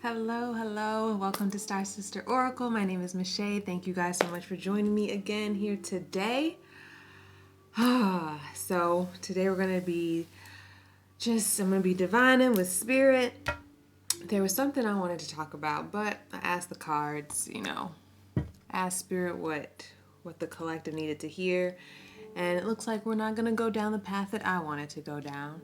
Hello, hello, and welcome to Star Sister Oracle. My name is Michelle. Thank you guys so much for joining me again here today. So today we're going to be I'm going to be divining with spirit. There was something I wanted to talk about, but I asked the cards, asked spirit what the collective needed to hear. And it looks like we're not going to go down the path that I wanted to go down.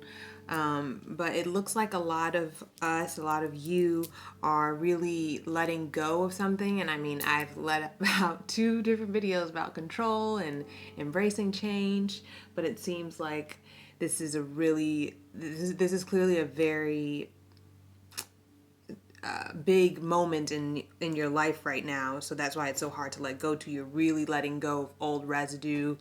But it looks like a lot of us, a lot of you are really letting go of something. And I mean, I've let out 2 different videos about control and embracing change, but it seems like this is clearly a very big moment in your life right now, so that's why it's so hard to let go. You're really letting go of old residue.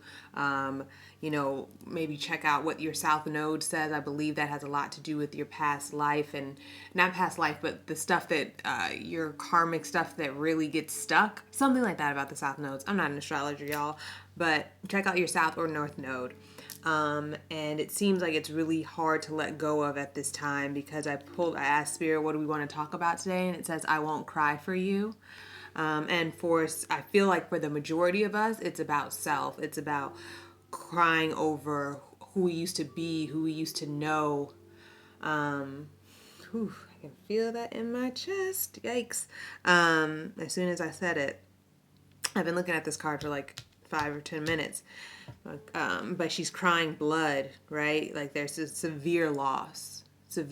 Maybe check out what your South Node says. I believe that has a lot to do with your past life, and not past life, but the stuff that your karmic stuff that really gets stuck. Something like that about the South Nodes. I'm not an astrologer, y'all, but check out your South or North Node. And it seems like it's really hard to let go of at this time because I asked Spirit, what do we want to talk about today? And it says, I won't cry for you. I feel like for the majority of us, it's about self. It's about crying over who we used to be, who we used to know. I can feel that in my chest. Yikes. As soon as I said it, I've been looking at this card for like 5 or 10 minutes. But she's crying blood, right? Like there's a severe loss of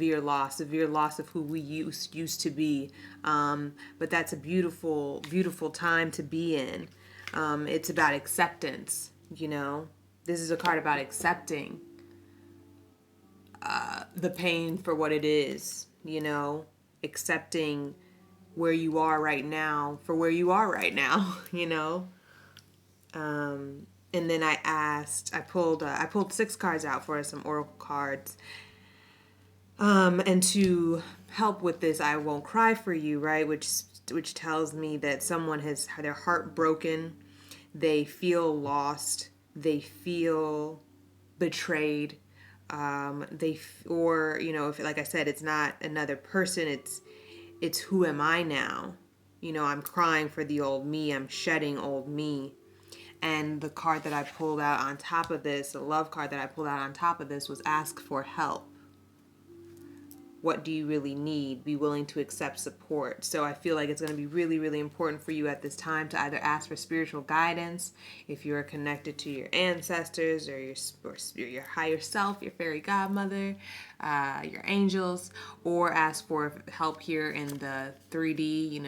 who we used to be. But that's a beautiful, beautiful time to be in. It's about acceptance, This is a card about accepting the pain for what it is, accepting where you are right now for where you are right now, And then I pulled 6 cards out for us, some oracle cards. And to help with this, I won't cry for you, right? Which tells me that someone has their heart broken, they feel lost, they feel betrayed. If, like I said, it's not another person, it's who am I now? I'm crying for the old me, I'm shedding old me. And the card that I pulled out on top of this, the love card that I pulled out on top of this, was ask for help. What do you really need? Be willing to accept support. So I feel like it's going to be really, really important for you at this time to either ask for spiritual guidance if you're connected to your ancestors or your higher self, your fairy godmother, your angels, or ask for help here in the 3D,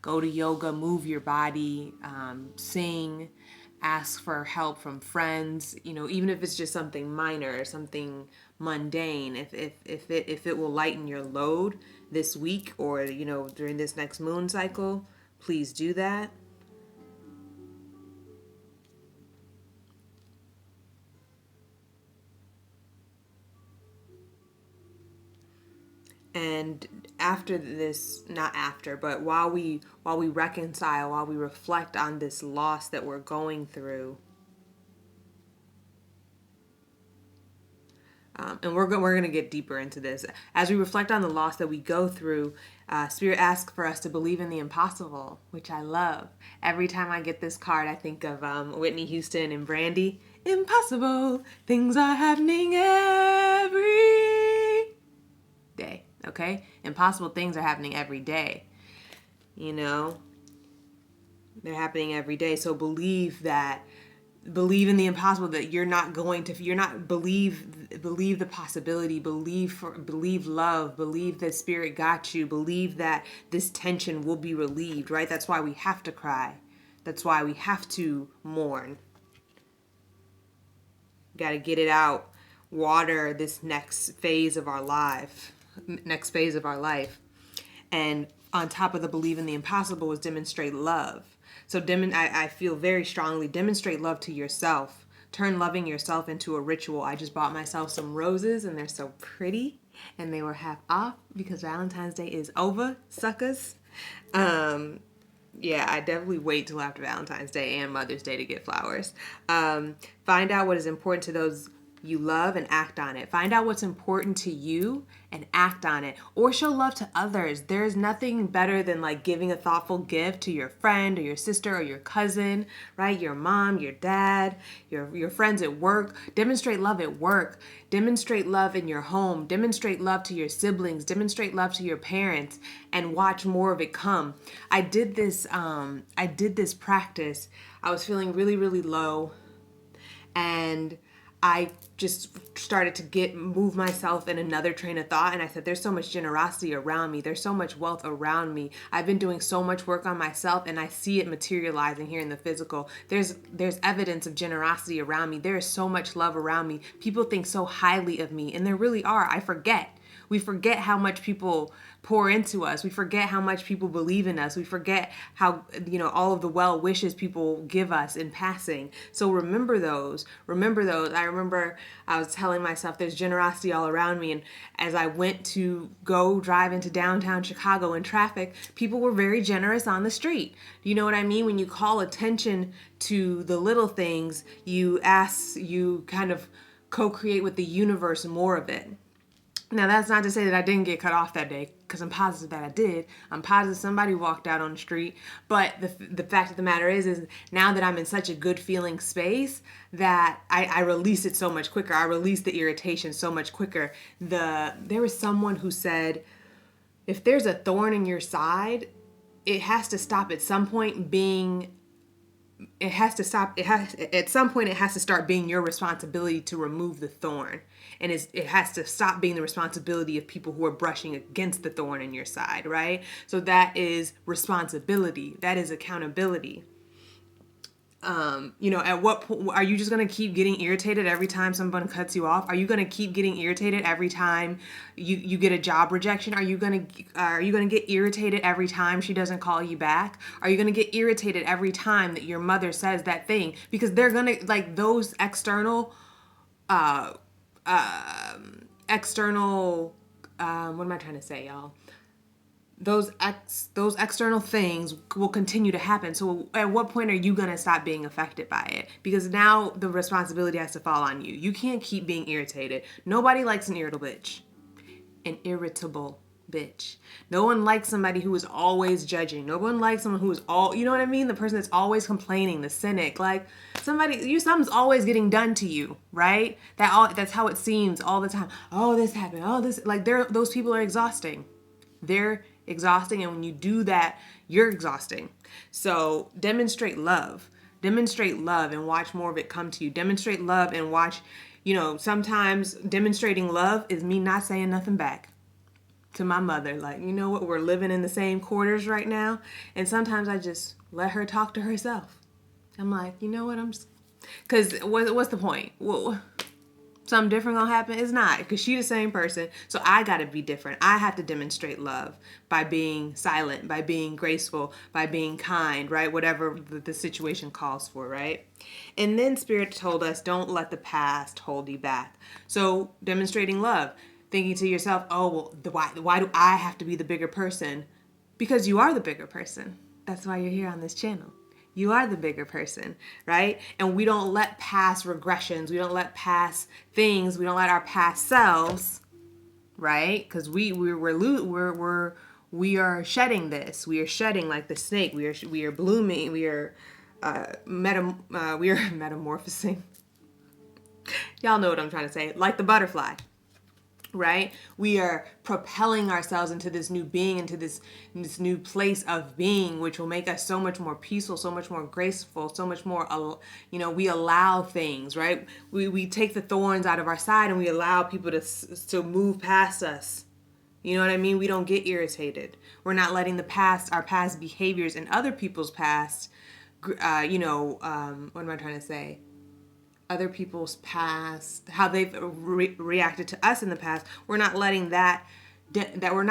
go to yoga, move your body, sing, ask for help from friends, even if it's just something minor, something mundane. If it will lighten your load this week or during this next moon cycle, please do that. And after this, not after, but while we reconcile, while we reflect on this loss that we're going through, and we're going to get deeper into this. As we reflect on the loss that we go through, Spirit asks for us to believe in the impossible, which I love. Every time I get this card, I think of Whitney Houston and Brandy. Impossible things are happening every day, okay? Impossible things are happening every day, They're happening every day, so believe in the impossible, that believe the possibility, believe love, believe that spirit got you, believe that this tension will be relieved, right? That's why we have to cry. That's why we have to mourn. Got to get it out, water this next phase of our life. And on top of the believe in the impossible was demonstrate love. So I feel very strongly, demonstrate love to yourself. Turn loving yourself into a ritual. I just bought myself some roses and they're so pretty. And they were half off because Valentine's Day is over, suckers. Yeah, I definitely wait till after Valentine's Day and Mother's Day to get flowers. Find out what is important you love and act on it. Find out what's important to you and act on it, or show love to others. There's nothing better than like giving a thoughtful gift to your friend or your sister or your cousin, right? Your mom, your dad, your friends at work. Demonstrate love at work. Demonstrate love in your home. Demonstrate love to your siblings. Demonstrate love to your parents, and watch more of it come. I did this practice. I was feeling really, really low, and I just started to move myself in another train of thought. And I said, there's so much generosity around me. There's so much wealth around me. I've been doing so much work on myself, and I see it materializing here in the physical. There's evidence of generosity around me. There is so much love around me. People think so highly of me, and there really are. I forget. We forget how much people pour into us. We forget how much people believe in us. We forget how, all of the well wishes people give us in passing. So remember those. Remember those. I remember I was telling myself there's generosity all around me. And as I went to go drive into downtown Chicago in traffic, people were very generous on the street. You know what I mean? When you call attention to the little things, you kind of co-create with the universe more of it. Now, that's not to say that I didn't get cut off that day, because I'm positive that I did. I'm positive somebody walked out on the street. But the fact of the matter is now that I'm in such a good feeling space, that I release it so much quicker. I release the irritation so much quicker. There was someone who said, if there's a thorn in your side, it has to stop at some point being at some point it has to start being your responsibility to remove the thorn, and it has to stop being the responsibility of people who are brushing against the thorn in your side, right? So that is responsibility. That is accountability. At what point are you just going to keep getting irritated every time someone cuts you off? Are you going to keep getting irritated every time you get a job rejection? Are you going to get irritated every time she doesn't call you back? Are you going to get irritated every time that your mother says that thing? Because they're going to, like, those external what am I trying to say, y'all? Those external things will continue to happen. So at what point are you going to stop being affected by it? Because now the responsibility has to fall on you. You can't keep being irritated. Nobody likes an irritable bitch. An irritable bitch. No one likes somebody who is always judging. No one likes someone who is you know what I mean? The person that's always complaining, the cynic. Like, something's always getting done to you, right? That's how it seems all the time. Oh, this happened. Oh, this, like, those people are exhausting. They're exhausting, and when you do that, you're exhausting. So demonstrate love and watch more of it come to you. Demonstrate love and watch, sometimes demonstrating love is me not saying nothing back to my mother. Like, you know what, we're living in the same quarters right now, and sometimes I just let her talk to herself. I'm like, you know what, because what's the point? Well, something different gonna happen? It's not, because she's the same person. So I gotta be different. I have to demonstrate love by being silent, by being graceful, by being kind, right? Whatever the situation calls for, right? And then Spirit told us, don't let the past hold you back. So demonstrating love, thinking to yourself, oh, well, why do I have to be the bigger person? Because you are the bigger person. That's why you're here on this channel. You are the bigger person, right? And we don't let past regressions, we don't let past things, we don't let our past selves, right? Because we are shedding this. We are shedding like the snake. We are blooming. We are metamorphosing. Y'all know what I'm trying to say. Like the butterfly. Right? We are propelling ourselves into this new being, into this new place of being, which will make us so much more peaceful, so much more graceful, so much more, we allow things, right? We take the thorns out of our side and we allow people to move past us. You know what I mean? We don't get irritated. We're not letting our past behaviors and other people's past, what am I trying to say? Other people's past, how they've reacted to us in the past. We're not letting that dictate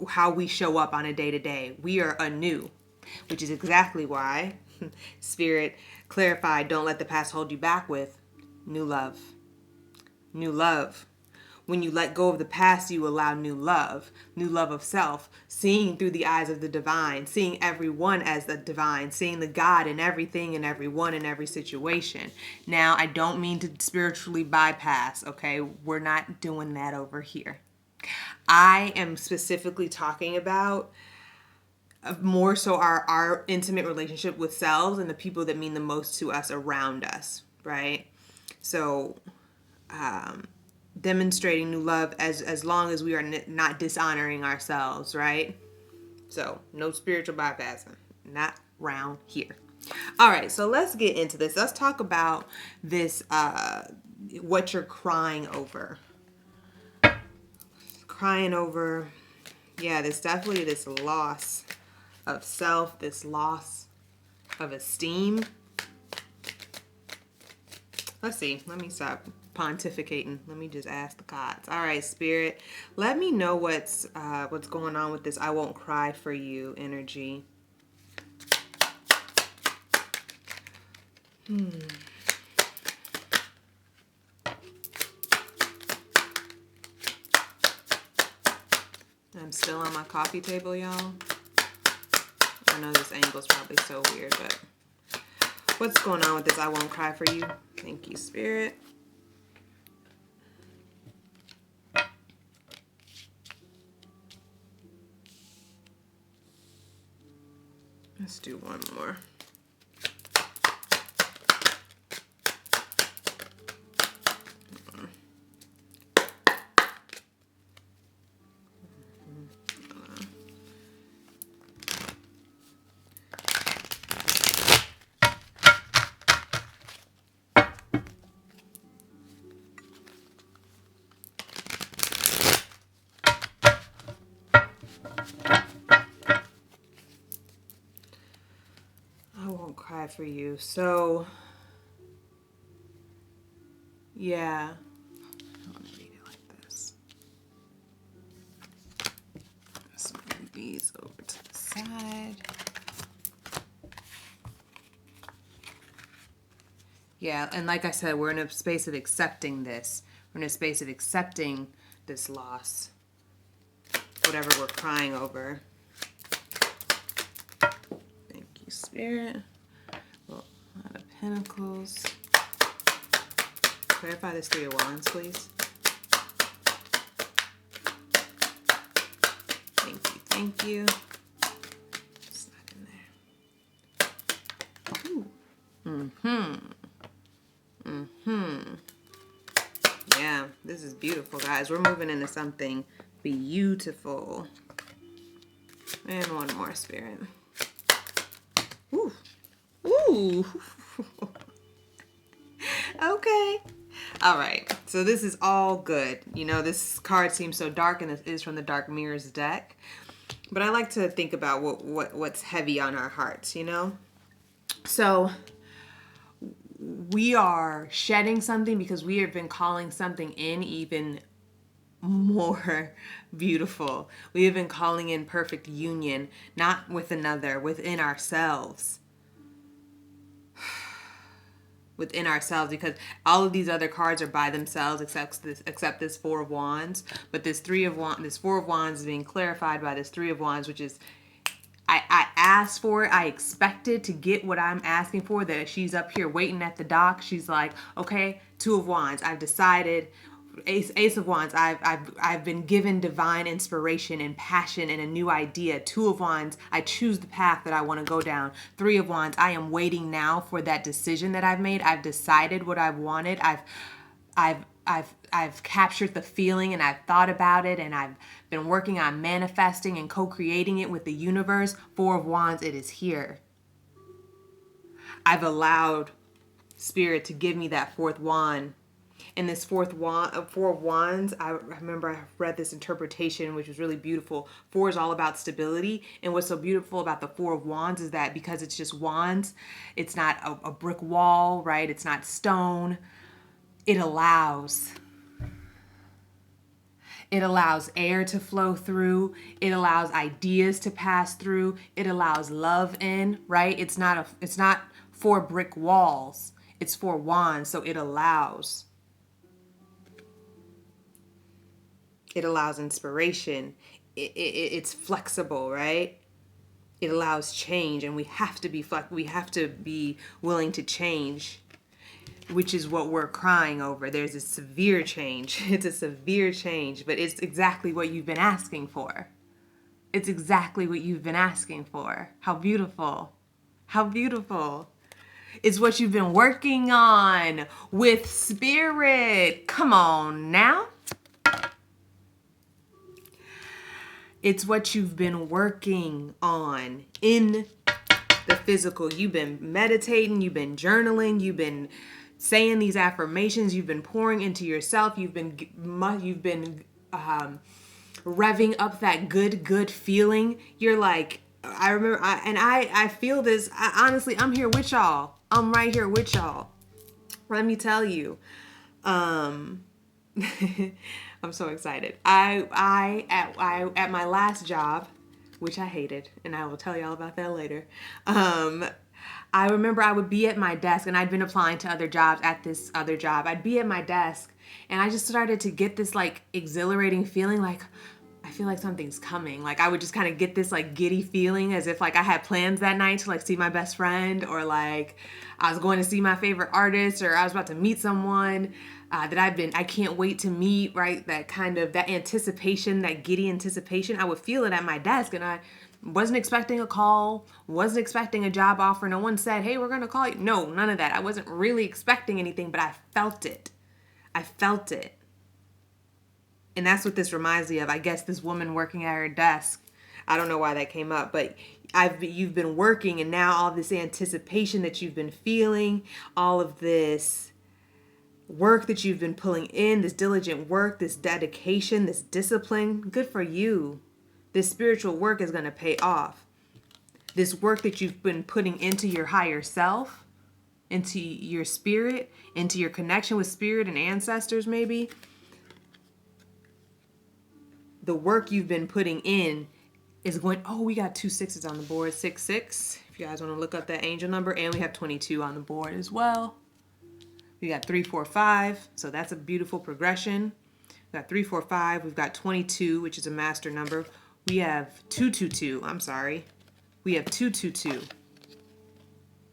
how we show up on a day-to-day. We are anew, which is exactly why Spirit clarified, don't let the past hold you back with new love. New love. When you let go of the past, you allow new love of self, seeing through the eyes of the divine, seeing everyone as the divine, seeing the God in everything and everyone in every situation. Now, I don't mean to spiritually bypass, okay? We're not doing that over here. I am specifically talking about more so our intimate relationship with selves and the people that mean the most to us around us, right? So, demonstrating new love as long as we are not dishonoring ourselves, right? So, no spiritual bypassing, not round here. All right, so let's get into this. Let's talk about this, what you're crying over. Crying over, yeah, there's definitely this loss of self, this loss of esteem. Let's see. Let me stop pontificating. Let me just ask the gods. All right, Spirit, let me know what's going on with this "I won't cry for you" energy. I'm still on my coffee table, y'all. I know this angle's probably so weird, but what's going on with this "I won't cry for you"? Thank you, Spirit. Let's do one more. Cry for you. So, yeah. I want to read it like this. Let's move these over to the side. Yeah, and like I said, we're in a space of accepting this. We're in a space of accepting this loss. Whatever we're crying over. Thank you, Spirit. Lot of Pentacles. Clarify this Three of Wands, please. Thank you. It's not in there. Ooh. Yeah, this is beautiful, guys. We're moving into something beautiful. And one more, Spirit. Ooh. Ooh. Okay. All right. So this is all good. You know, this card seems so dark, and this is from the Dark Mirrors deck. But I like to think about what's heavy on our hearts, you know? So we are shedding something because we have been calling something in even more beautiful. We have been calling in perfect union, not with another, within ourselves. Within ourselves, because all of these other cards are by themselves except this Four of Wands. But this Four of Wands is being clarified by this Three of Wands, which is I asked for it. I expected to get what I'm asking for. That she's up here waiting at the dock. She's like, okay, Two of Wands. I've decided. Ace of Wands, I've been given divine inspiration and passion and a new idea. Two of Wands, I choose the path that I want to go down. Three of Wands, I am waiting now for that decision that I've made. I've decided what I've wanted. I've captured the feeling, and I've thought about it, and I've been working on manifesting and co-creating it with the universe. Four of Wands, it is here. I've allowed Spirit to give me that fourth wand. In this Four of Wands, I remember I read this interpretation, which was really beautiful. Four is all about stability. And what's so beautiful about the Four of Wands is that because it's just wands, it's not a brick wall, right? It's not stone. It allows air to flow through. It allows ideas to pass through. It allows love in, right? It's not four brick walls. It's four wands, so it allows. It allows inspiration. It's flexible, right? It allows change, and we have to be willing to change, which is what we're crying over. There's a severe change. It's a severe change, but it's exactly what you've been asking for. It's exactly what you've been asking for. How beautiful. How beautiful. It's what you've been working on with spirit. Come on now. It's what you've been working on in the physical. You've been meditating, you've been journaling, you've been saying these affirmations, you've been pouring into yourself, you've been revving up that good feeling. You're like, I remember, I feel this. Honestly, I'm here with y'all. I'm right here with y'all. Let me tell you. I'm so excited. At my last job, which I hated, and I will tell y'all about that later. I remember I would be at my desk, and I'd been applying to other jobs. At this other job, I'd be at my desk, and I just started to get this like exhilarating feeling, like I feel like something's coming. Like I would just kind of get this like giddy feeling, as if like I had plans that night to like see my best friend, or like I was going to see my favorite artist, or I was about to meet someone that I can't wait to meet, right? That anticipation, that giddy anticipation. I would feel it at my desk, and I wasn't expecting a call, wasn't expecting a job offer. No one said, hey, we're going to call you. No, none of that. I wasn't really expecting anything, but I felt it. I felt it. And that's what this reminds me of. I guess this woman working at her desk. I don't know why that came up, but you've been working, and now all this anticipation that you've been feeling, all of this work that you've been pulling in, this diligent work, this dedication, this discipline, good for you. This spiritual work is going to pay off. This work that you've been putting into your higher self, into your spirit, into your connection with spirit and ancestors maybe. The work you've been putting in is going, we got 2 6s on the board, 6 6. If you guys want to look up that angel number, and we have 22 on the board as well. We got 3 4 5, so that's a beautiful progression. We got 3 4 5. We've got 22, which is a master number. We have 222. I'm sorry. We have 222.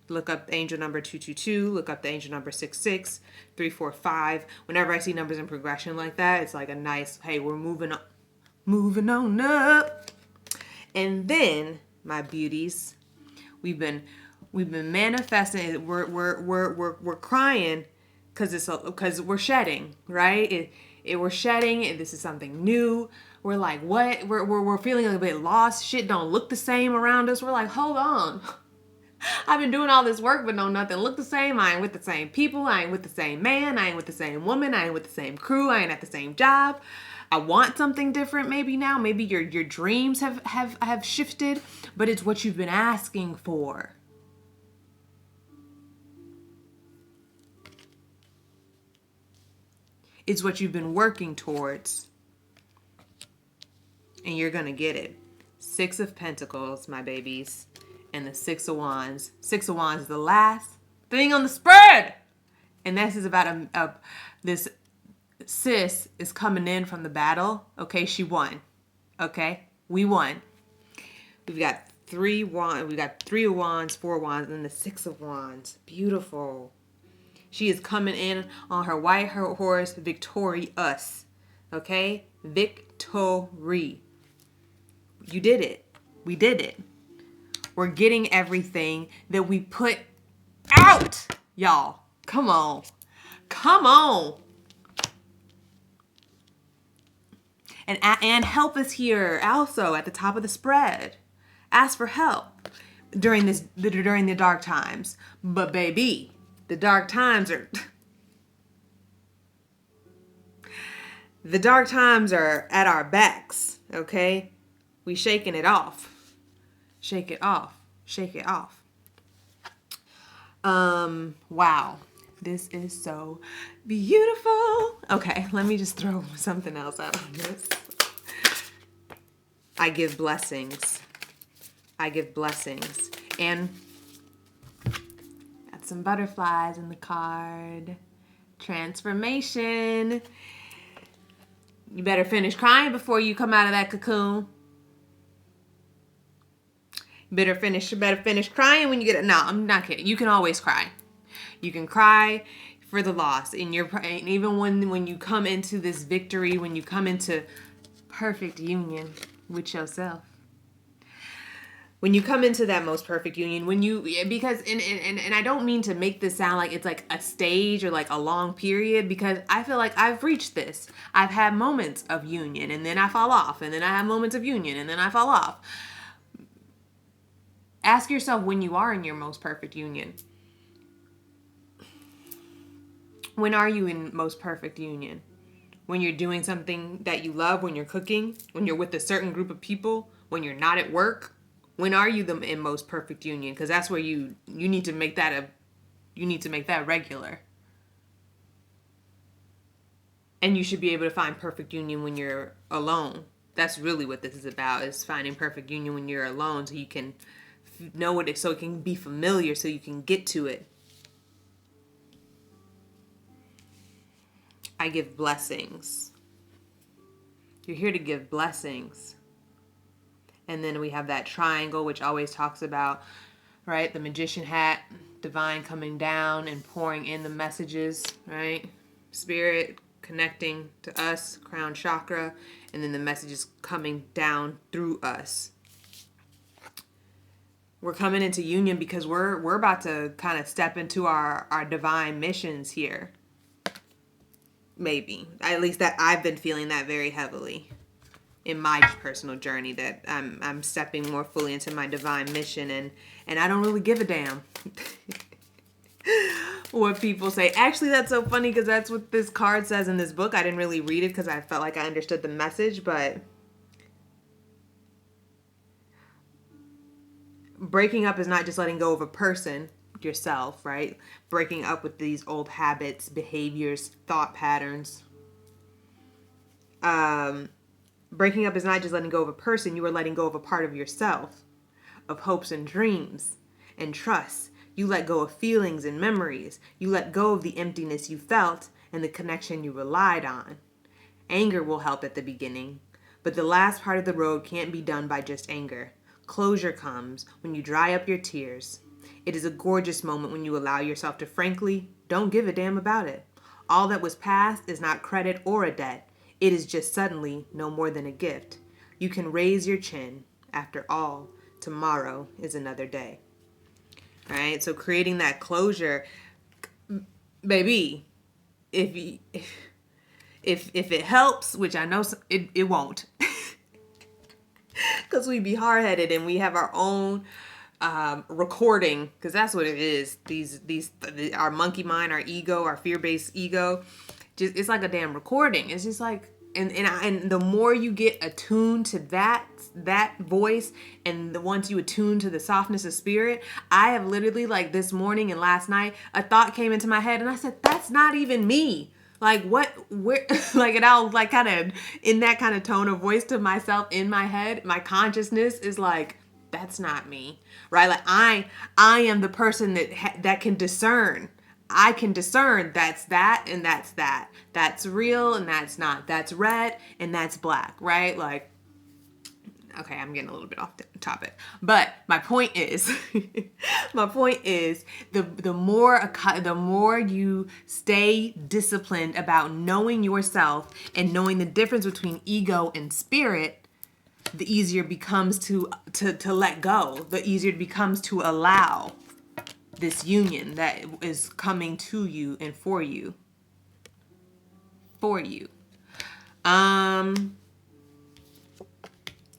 Look up the angel number 222. Look up the angel number 66, 3 4 5. Whenever I see numbers in progression like that, it's like a nice, hey, we're moving on up. And then, my beauties, we've been manifesting. We're crying because we're shedding, right? We're shedding, and this is something new. We're like, what? We're feeling a bit lost. Shit don't look the same around us. We're like, hold on. I've been doing all this work, but no, nothing look the same. I ain't with the same people. I ain't with the same man. I ain't with the same woman. I ain't with the same crew. I ain't at the same job. I want something different maybe now. Maybe your dreams have shifted, but it's what you've been asking for. It's what you've been working towards. And you're going to get it. 6 of Pentacles, my babies. And the 6 of Wands. 6 of Wands is the last thing on the spread. And this is about this sis is coming in from the battle. Okay, she won. Okay, we won. We've got 3 wands. We got 3 of Wands, 4 of Wands, and then the 6 of Wands. Beautiful. She is coming in on her white horse, victorious. Okay, victory. You did it. We did it. We're getting everything that we put out, y'all. Come on. Come on. And help is here also at the top of the spread. Ask for help during the dark times. But baby, the dark times are at our backs, okay? We shaking it off. Shake it off. Shake it off. Wow. This is so beautiful. Okay, let me just throw something else out on this. I give blessings. I give blessings. And got some butterflies in the card. Transformation. You better finish crying before you come out of that cocoon. You better finish crying when you get it. No, I'm not kidding. You can always cry. You can cry for the loss. And even when you come into this victory, when you come into perfect union with yourself. When you come into that most perfect union, because I don't mean to make this sound like it's like a stage or like a long period, because I feel like I've reached this. I've had moments of union and then I fall off, and then I have moments of union and then I fall off. Ask yourself when you are in your most perfect union. When are you in most perfect union? When you're doing something that you love, when you're cooking, when you're with a certain group of people, when you're not at work. When are you in most perfect union? Because that's where you need to make that regular. And you should be able to find perfect union when you're alone. That's really what this is about, is finding perfect union when you're alone, so you can know what it, so it can be familiar, so you can get to it. I give blessings. You're here to give blessings. And then we have that triangle, which always talks about, right, the magician hat, divine coming down and pouring in the messages, right? Spirit connecting to us, crown chakra, and then the messages coming down through us. We're coming into union because we're about to kind of step into our divine missions here. Maybe. At least that I've been feeling that very heavily in my personal journey, that I'm stepping more fully into my divine mission, and I don't really give a damn what people say. Actually, that's so funny, because that's what this card says in this book. I didn't really read it because I felt like I understood the message, but breaking up is not just letting go of a person, yourself, right? Breaking up with these old habits, behaviors, thought patterns. Breaking up is not just letting go of a person. You are letting go of a part of yourself, of hopes and dreams and trust. You let go of feelings and memories. You let go of the emptiness you felt and the connection you relied on. Anger will help at the beginning, but the last part of the road can't be done by just anger. Closure comes when you dry up your tears. It is a gorgeous moment when you allow yourself to frankly don't give a damn about it. All that was past is not credit or a debt. It is just suddenly no more than a gift. You can raise your chin. After all, tomorrow is another day. All right, so creating that closure, baby, if it helps, which I know it won't, because we be hard-headed and we have our own recording, because that's what it is. Our monkey mind, our ego, our fear-based ego, just, it's like a damn recording. It's just like, and the more you get attuned to that voice, and once you attune to the softness of spirit, I have literally, like this morning and last night, a thought came into my head and I said, that's not even me. Like where, like, and I'll like kind of in that kind of tone of voice to myself in my head, my consciousness is like, that's not me, right? Like I am the person that can discern. I can discern that's that and that's that. That's real and that's not. That's red and that's black, right? Like, okay, I'm getting a little bit off topic, but my point is, the more you stay disciplined about knowing yourself and knowing the difference between ego and spirit, the easier it becomes to let go. The easier it becomes to allow this union that is coming to you and for you.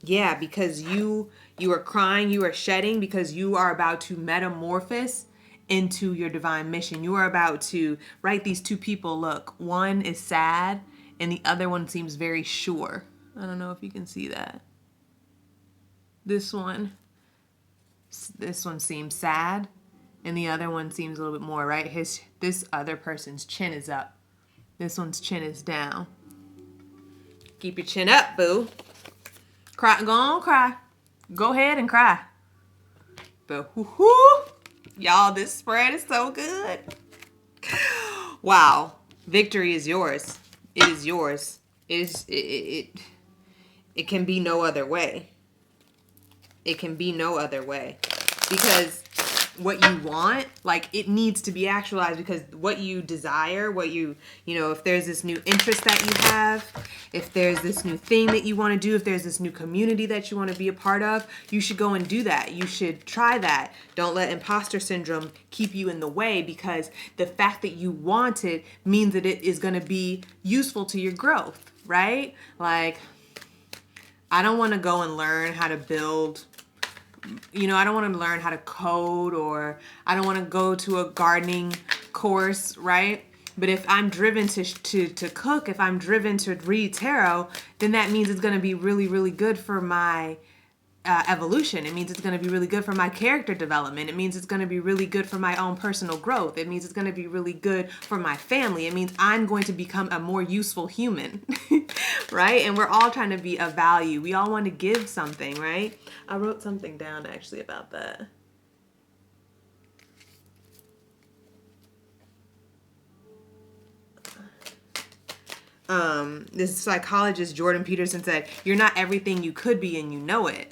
Yeah, because you are crying, you are shedding, because you are about to metamorphose into your divine mission. You are about to, right? These two people, look, one is sad and the other one seems very sure. I don't know if you can see that. This one seems sad and the other one seems a little bit more, right? This other person's chin is up. This one's chin is down. Keep your chin up, boo. Cry, go on, cry. Go ahead and cry. But y'all, this spread is so good. Wow. Victory is yours. It is yours. It can be no other way. It can be no other way. Because what you want, like, it needs to be actualized, because what you desire, what you know, if there's this new interest that you have, if there's this new thing that you want to do, if there's this new community that you want to be a part of, you should go and do that. You should try that. Don't let imposter syndrome keep you in the way, because the fact that you want it means that it is going to be useful to your growth, right? Like, I don't want to go and learn how to build, I don't want to learn how to code, or I don't want to go to a gardening course, right? But if I'm driven to cook, if I'm driven to read tarot, then that means it's going to be really, really good for my evolution. It means it's going to be really good for my character development. It means it's going to be really good for my own personal growth. It means it's going to be really good for my family. It means I'm going to become a more useful human, right? And we're all trying to be of value. We all want to give something, right? I wrote something down actually about that. This psychologist Jordan Peterson said, "You're not everything you could be, and you know it."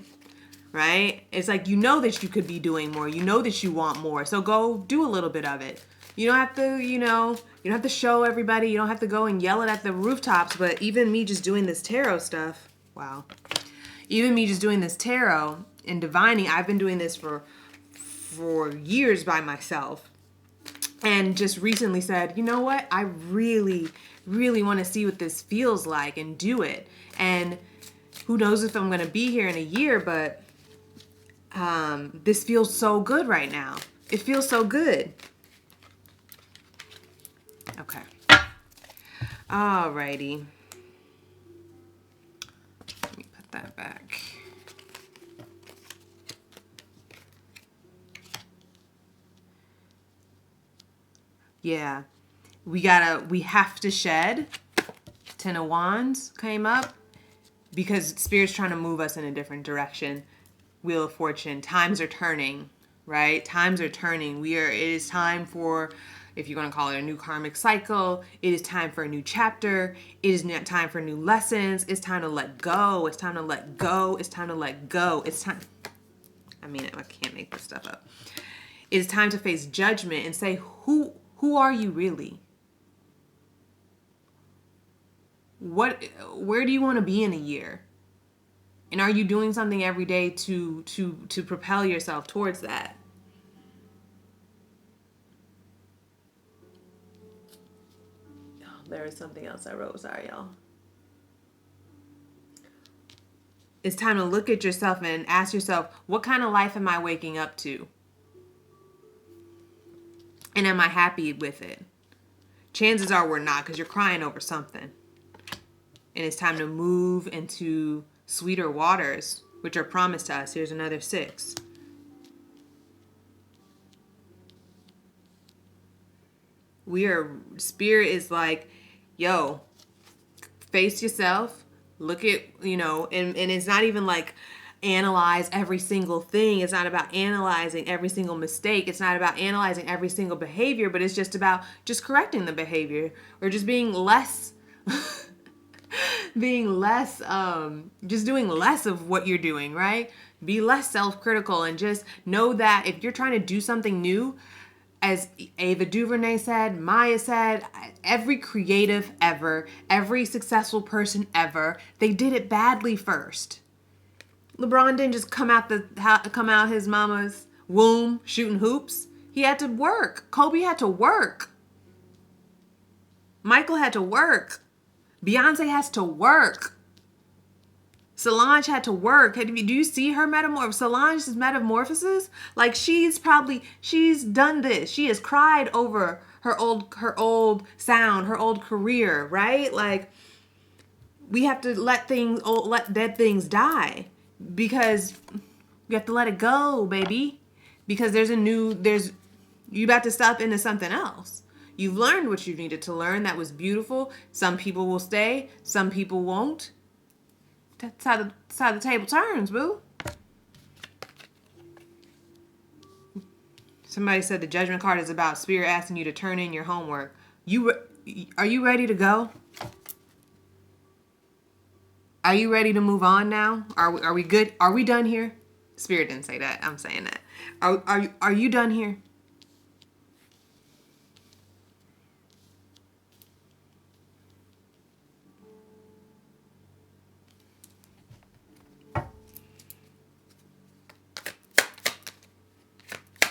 Right? It's like, you know that you could be doing more. You know that you want more. So go do a little bit of it. You don't have to, you don't have to show everybody. You don't have to go and yell it at the rooftops. But even me just doing this tarot stuff, wow. Even me just doing this tarot and divining, I've been doing this for years by myself. And just recently said, you know what? I really, really want to see what this feels like and do it. And who knows if I'm going to be here in a year, but this feels so good right now. It feels so good. Okay. Alrighty. Let me put that back. Yeah. We have to shed. Ten of Wands came up because Spirit's trying to move us in a different direction. Wheel of Fortune. Times are turning, right? Times are turning. It is time for, if you're going to call it a new karmic cycle, it is time for a new chapter. It is time for new lessons. It's time to let go. It's time to let go. It's time to let go. It's time. I can't make this stuff up. It is time to face judgment and say, who are you really? Where do you want to be in a year? And are you doing something every day to propel yourself towards that? Oh, there is something else I wrote. Sorry, y'all. It's time to look at yourself and ask yourself, what kind of life am I waking up to? And am I happy with it? Chances are we're not, because you're crying over something. And it's time to move into sweeter waters, which are promised to us. Here's another 6. Spirit is like, yo, face yourself, look at, and it's not even like analyze every single thing. It's not about analyzing every single mistake. It's not about analyzing every single behavior, but it's just about just correcting the behavior, or just being less just doing less of what you're doing, right? Be less self-critical, and just know that if you're trying to do something new, as Ava DuVernay said, Maya said, every creative ever, every successful person ever, they did it badly first. LeBron didn't just come out his mama's womb shooting hoops. He had to work. Kobe had to work. Michael had to work. Beyonce has to work. Solange had to work. Do you see her Solange's metamorphosis? Like, she's done this. She has cried over her old sound, her old career, right? Like, we have to let dead things die, because you have to let it go, baby. Because you about to step into something else. You've learned what you needed to learn. That was beautiful. Some people will stay. Some people won't. That's how the table turns, boo. Somebody said the Judgment card is about Spirit asking you to turn in your homework. Are you ready to go? Are you ready to move on now? Are we good? Are we done here? Spirit didn't say that. I'm saying that. Are you done here?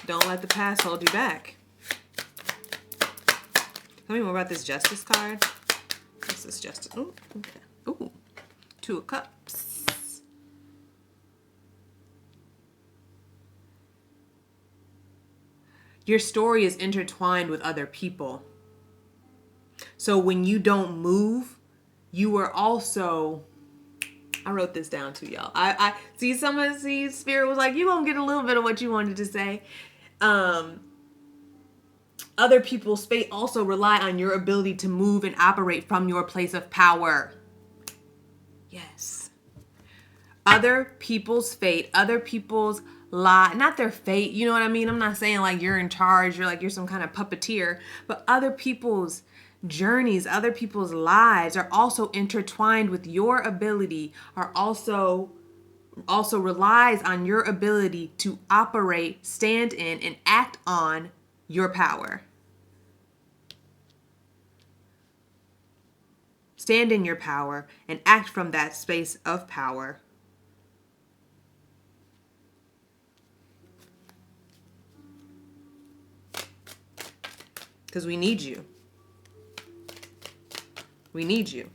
Don't let the past hold you back. Tell me more about this Justice card. What's this Justice? Oh, okay. Ooh, Two of Cups. Your story is intertwined with other people. So when you don't move, you are also... I wrote this down too, y'all. I see Spirit was like, you gonna get a little bit of what you wanted to say. Other people's fate also rely on your ability to move and operate from your place of power. Yes. Other people's fate, other people's not their fate, you know what I mean? I'm not saying like you're in charge, you're some kind of puppeteer, but other people's journeys, other people's lives are also intertwined with your ability, are also relies on your ability to operate, stand in, and act on your power. Stand in your power and act from that space of power. Because we need you. We need you.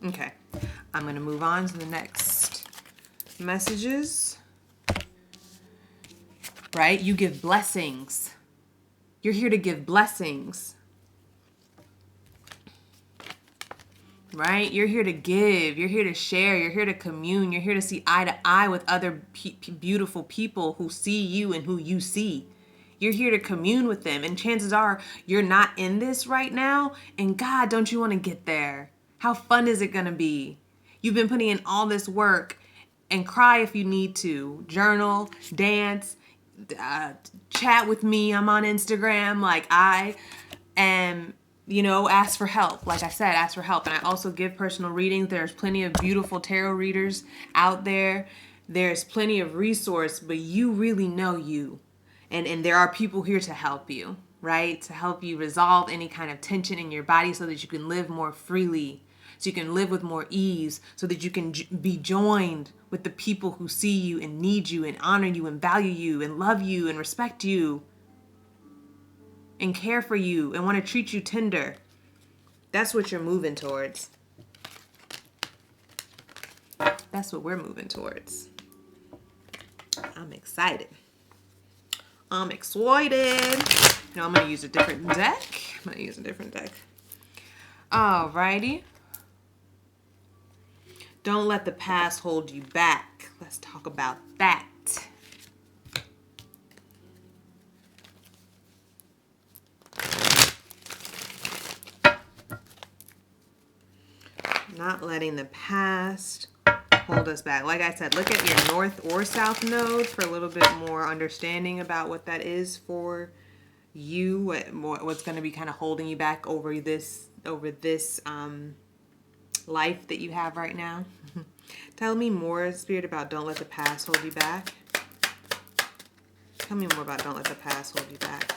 Okay. I'm going to move on to the next messages. Right? You give blessings. You're here to give blessings. Right? You're here to give. You're here to share. You're here to commune. You're here to see eye to eye with other beautiful people who see you and who you see. You're here to commune with them. And chances are you're not in this right now. And God, don't you want to get there? How fun is it going to be? You've been putting in all this work, and cry if you need to. Journal, dance, chat with me. I'm on Instagram. Like I am, ask for help. Like I said, ask for help. And I also give personal readings. There's plenty of beautiful tarot readers out there. There's plenty of resource, but you really know you. And there are people here to help you, right? To help you resolve any kind of tension in your body so that you can live more freely, so you can live with more ease, so that you can be joined with the people who see you and need you and honor you and value you and love you and respect you and care for you and want to treat you tender. That's what you're moving towards. That's what we're moving towards. I'm excited. I'm excited. I'm going to use a different deck. Alrighty. Don't let the past hold you back. Let's talk about that. Not letting the past hold us back. Like I said, look at your north or south node for a little bit more understanding about what that is for you, what's going to be kind of holding you back over this life that you have right now. Tell me more, Spirit, about don't let the past hold you back. Tell me more about don't let the past hold you back.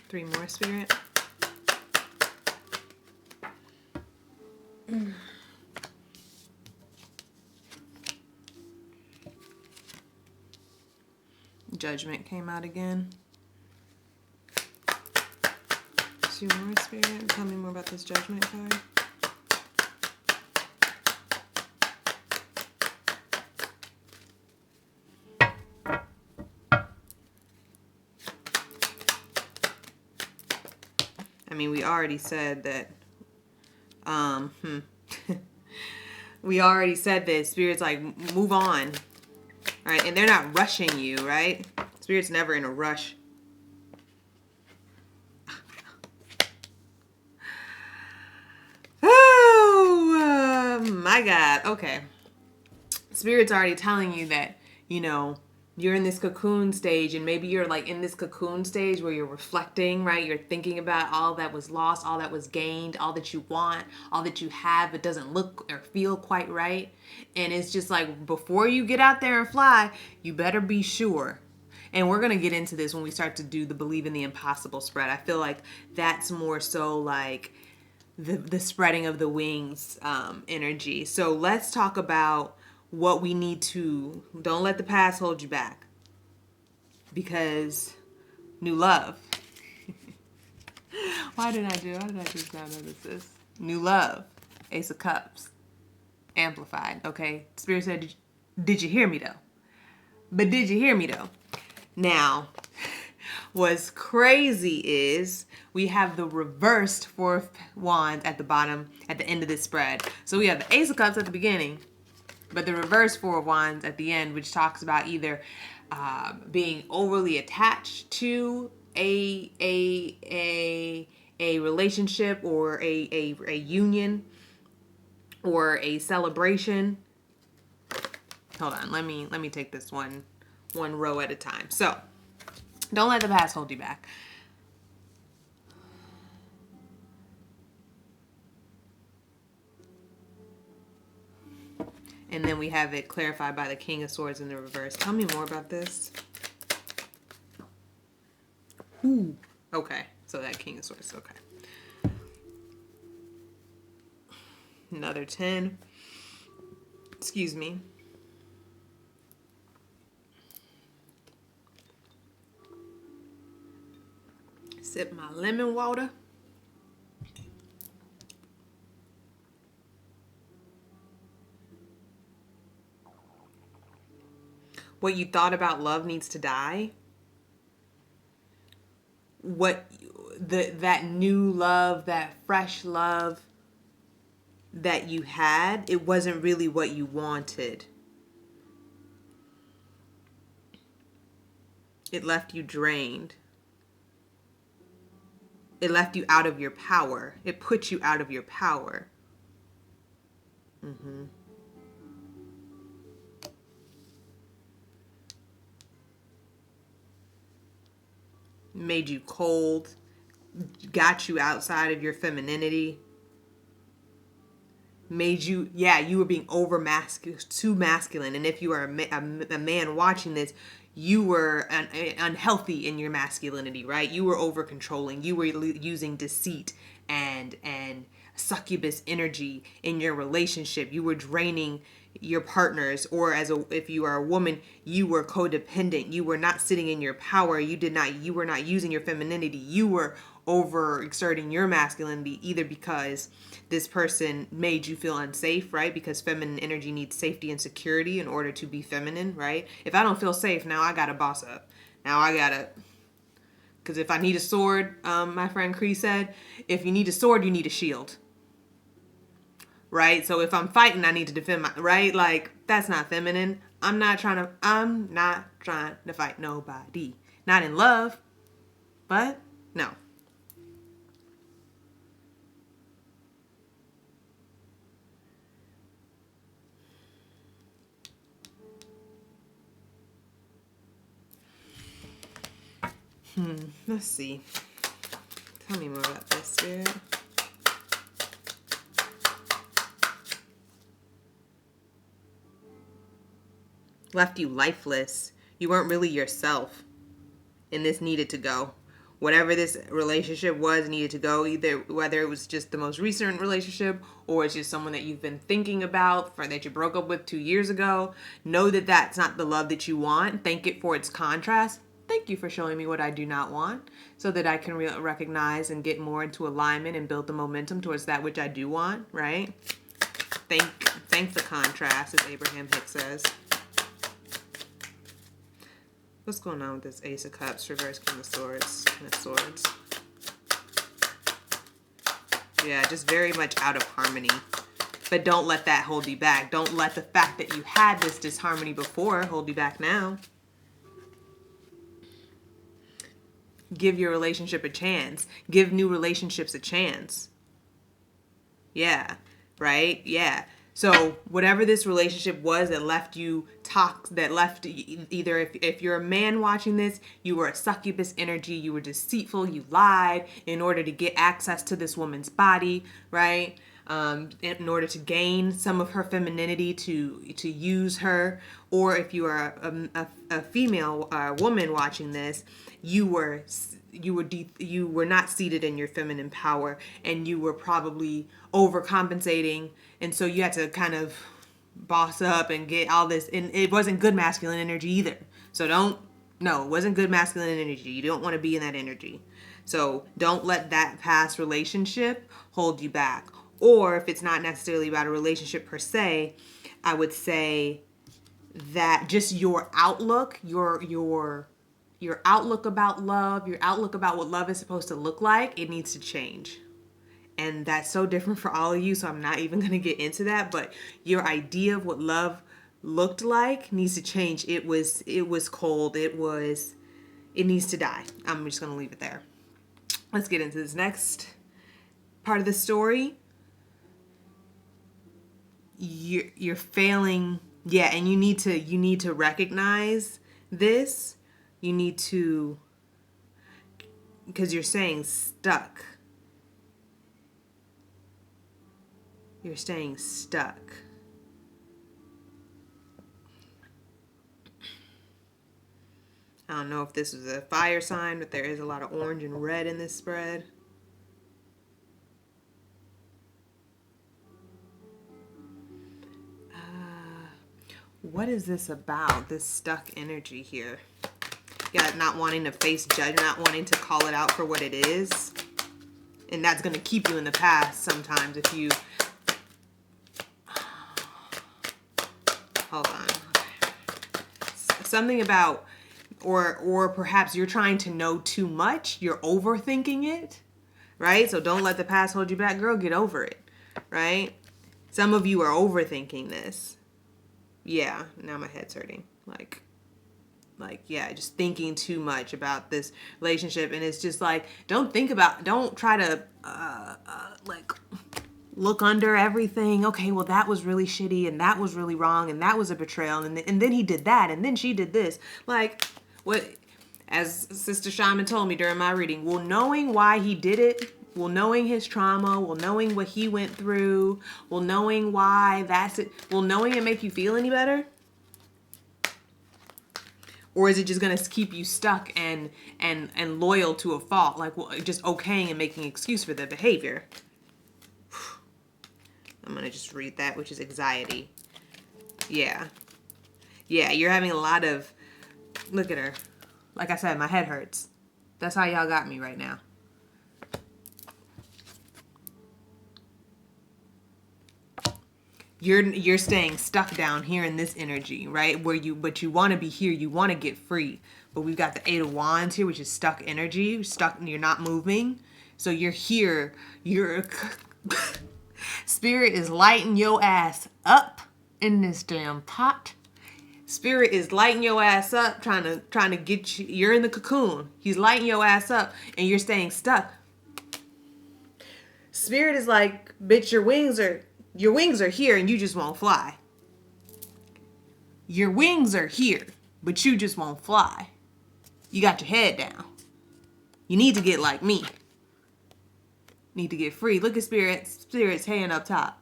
Three more, Spirit. Judgment came out again. Two more, Spirit. Tell me more about this Judgment card. I mean, we already said that, we already said that Spirit's like, move on. All right, and they're not rushing you, right? Spirit's never in a rush. Oh, my God. Okay. Spirit's already telling you that, you're in this cocoon stage, and maybe you're like in this cocoon stage where you're reflecting, right? You're thinking about all that was lost, all that was gained, all that you want, all that you have, but doesn't look or feel quite right. And it's just like, before you get out there and fly, you better be sure. And we're going to get into this when we start to do the believe in the impossible spread. I feel like that's more so like the spreading of the wings energy. So let's talk about what we need to, don't let the past hold you back, because new love. Why did I just not notice this? New love, Ace of Cups, amplified. Okay, Spirit said, did you hear me though? But did you hear me though? Now, what's crazy is we have the reversed Four of Wands at the bottom, at the end of this spread. So we have the Ace of Cups at the beginning, but the reverse Four of Wands at the end, which talks about either being overly attached to a relationship, or a union, or a celebration. Hold on, let me take this one row at a time. So, don't let the past hold you back. And then we have it clarified by the King of Swords in the reverse. Tell me more about this. Ooh. Okay. So that King of Swords. Okay. Another 10. Excuse me. Sip my lemon water. What you thought about love needs to die. What that new love, that fresh love that you had, it wasn't really what you wanted. It left you drained. It left you out of your power. It put you out of your power. Made you cold, got you outside of your femininity, made you, you were being too masculine. And if you are a man watching this, you were unhealthy in your masculinity, right? You were over controlling. You were using deceit and succubus energy in your relationship. You were draining your partners, or if you are a woman, you were codependent. You were not sitting in your power. You were not using your femininity. You were overexerting your masculinity, either because this person made you feel unsafe, right? Because feminine energy needs safety and security in order to be feminine, right? If I don't feel safe, now I gotta boss up. Now I gotta, because if I need a sword, my friend Cree said, if you need a sword, you need a shield. Right? So if I'm fighting, I need to defend my, right? Like, that's not feminine. I'm not trying to fight nobody. Not in love, but no. Let's see. Tell me more about this, Spirit. Left you lifeless. You weren't really yourself. And this needed to go. Whatever this relationship was needed to go, either whether it was just the most recent relationship, or it's just someone that you've been thinking about, that you broke up with 2 years ago. Know that that's not the love that you want. Thank it for its contrast. Thank you for showing me what I do not want, so that I can recognize and get more into alignment and build the momentum towards that which I do want, right? Thank the contrast, as Abraham Hicks says. What's going on with this Ace of Cups, reverse King of Swords, King of Swords? Yeah, just very much out of harmony. But don't let that hold you back. Don't let the fact that you had this disharmony before hold you back now. Give your relationship a chance. Give new relationships a chance. Yeah, right? Yeah. So whatever this relationship was that left you either if you're a man watching this, you were a succubus energy, you were deceitful, you lied in order to get access to this woman's body, right? In order to gain some of her femininity to use her, or if you are a female woman watching this, you were not seated in your feminine power, and you were probably overcompensating, and so you had to kind of boss up and get all this, and it wasn't good masculine energy either. So it wasn't good masculine energy. You don't want to be in that energy. So don't let that past relationship hold you back. Or if it's not necessarily about a relationship per se, I would say that just your outlook, your outlook about love, your outlook about what love is supposed to look like, it needs to change. And that's so different for all of you, so I'm not even going to get into that, but your idea of what love looked like needs to change. It was cold. It needs to die. I'm just going to leave it there. Let's get into this next part of the story. You're failing, yeah, and you need to recognize this. You need to, because you're saying stuck. You're staying stuck. I don't know if this was a fire sign, but there is a lot of orange and red in this spread. What is this about, this stuck energy here? Yeah, not wanting to face judgment, not wanting to call it out for what it is. And that's going to keep you in the past sometimes if you... Hold on. Something about... Or perhaps you're trying to know too much. You're overthinking it, right? So don't let the past hold you back. Girl, get over it, right? Some of you are overthinking this. Yeah, now my head's hurting. Like, yeah, just thinking too much about this relationship. And it's just like, don't try to, look under everything. Okay, well, that was really shitty, and that was really wrong, and that was a betrayal, and then he did that, and then she did this. Like, what, as Sister Shaman told me during my reading, well, knowing why he did it, well, knowing his trauma, well, knowing what he went through, well, knowing why that's it, well, knowing it make you feel any better? Or is it just going to keep you stuck and loyal to a fault, like, well, just okaying and making an excuse for the behavior? I'm going to just read that, which is anxiety. Yeah. Yeah, you're having a lot of... Look at her. Like I said, my head hurts. That's how y'all got me right now. You're staying stuck down here in this energy, right? But you want to be here. You want to get free. But we've got the Eight of Wands here, which is stuck energy. Stuck, you're not moving. So you're here. Spirit is lighting your ass up in this damn pot. Spirit is lighting your ass up, trying to get you. You're in the cocoon. He's lighting your ass up, and you're staying stuck. Spirit is like, bitch, your wings are here, and you just won't fly. Your wings are here, but you just won't fly. You got your head down. You need to get like me. Need to get free. Look at Spirit's hand up top.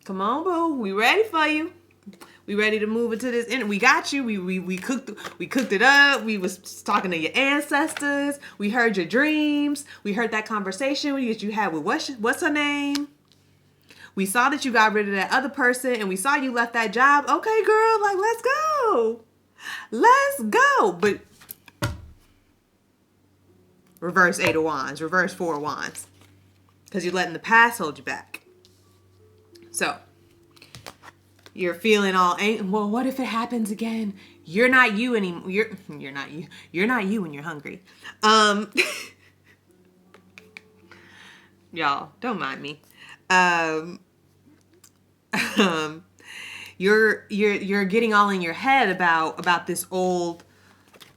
Come on, boo. We ready for you. We ready to move into this. And we got you. We cooked it up. We was talking to your ancestors. We heard your dreams. We heard that conversation that you had with what's her name? We saw that you got rid of that other person, and we saw you left that job. Okay, girl, like, let's go. Let's go. But reverse Eight of Wands, reverse Four of Wands. Because you're letting the past hold you back. So, you're feeling all well, what if it happens again? You're not you anymore. You're not you. You're not you when you're hungry. Y'all, don't mind me. You're getting all in your head about this old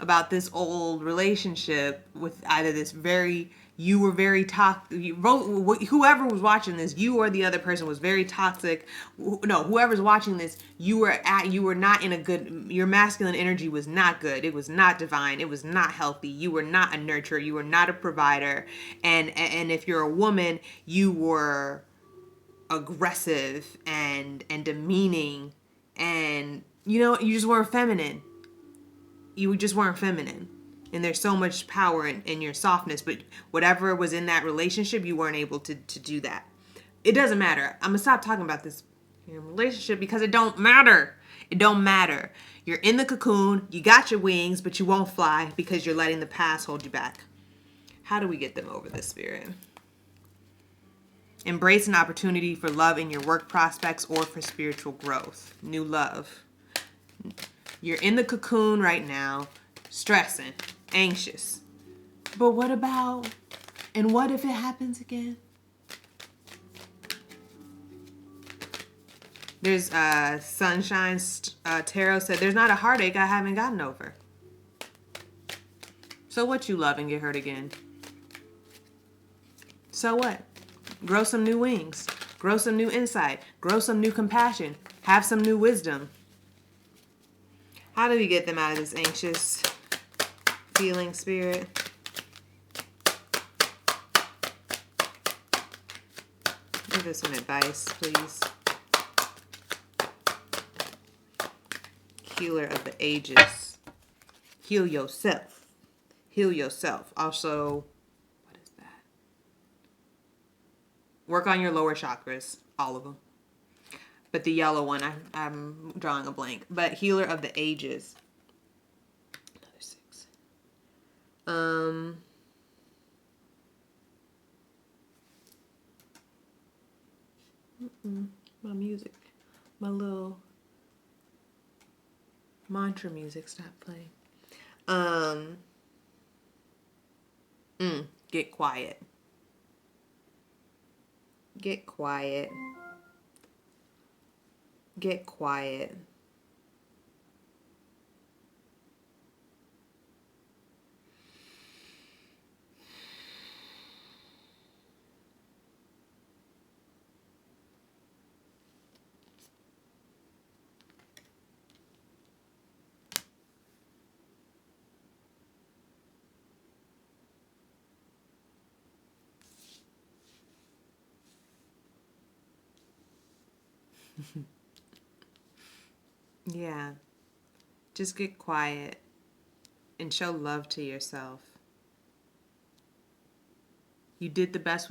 about this old relationship with either this you were very toxic. Whoever was watching this, you or the other person was very toxic. No, whoever's watching this, you were not in a good. Your masculine energy was not good. It was not divine. It was not healthy. You were not a nurturer. You were not a provider. And if you're a woman, you were aggressive and demeaning, and you just weren't feminine. You just weren't feminine. And there's so much power in your softness, but whatever was in that relationship, you weren't able to do that. It doesn't matter. I'm gonna stop talking about this relationship because it don't matter. It don't matter. You're in the cocoon, you got your wings, but you won't fly because you're letting the past hold you back. How do we get them over this, Spirit? Embrace an opportunity for love in your work prospects or for spiritual growth. New love. You're in the cocoon right now, stressing, anxious. But what about, and what if it happens again? There's Sunshine Tarot said, there's not a heartache I haven't gotten over. So what, you love and get hurt again? So what? Grow some new wings. Grow some new insight. Grow some new compassion. Have some new wisdom. How do we get them out of this anxious feeling, Spirit? Give us some advice, please. Healer of the ages. Heal yourself. Heal yourself. Also, what is that? Work on your lower chakras. All of them. But the yellow one, I'm drawing a blank. But healer of the ages. Another 6. My music. My little mantra music stopped playing. Get quiet. Get quiet. Get quiet. Yeah. Just get quiet and show love to yourself. You did the best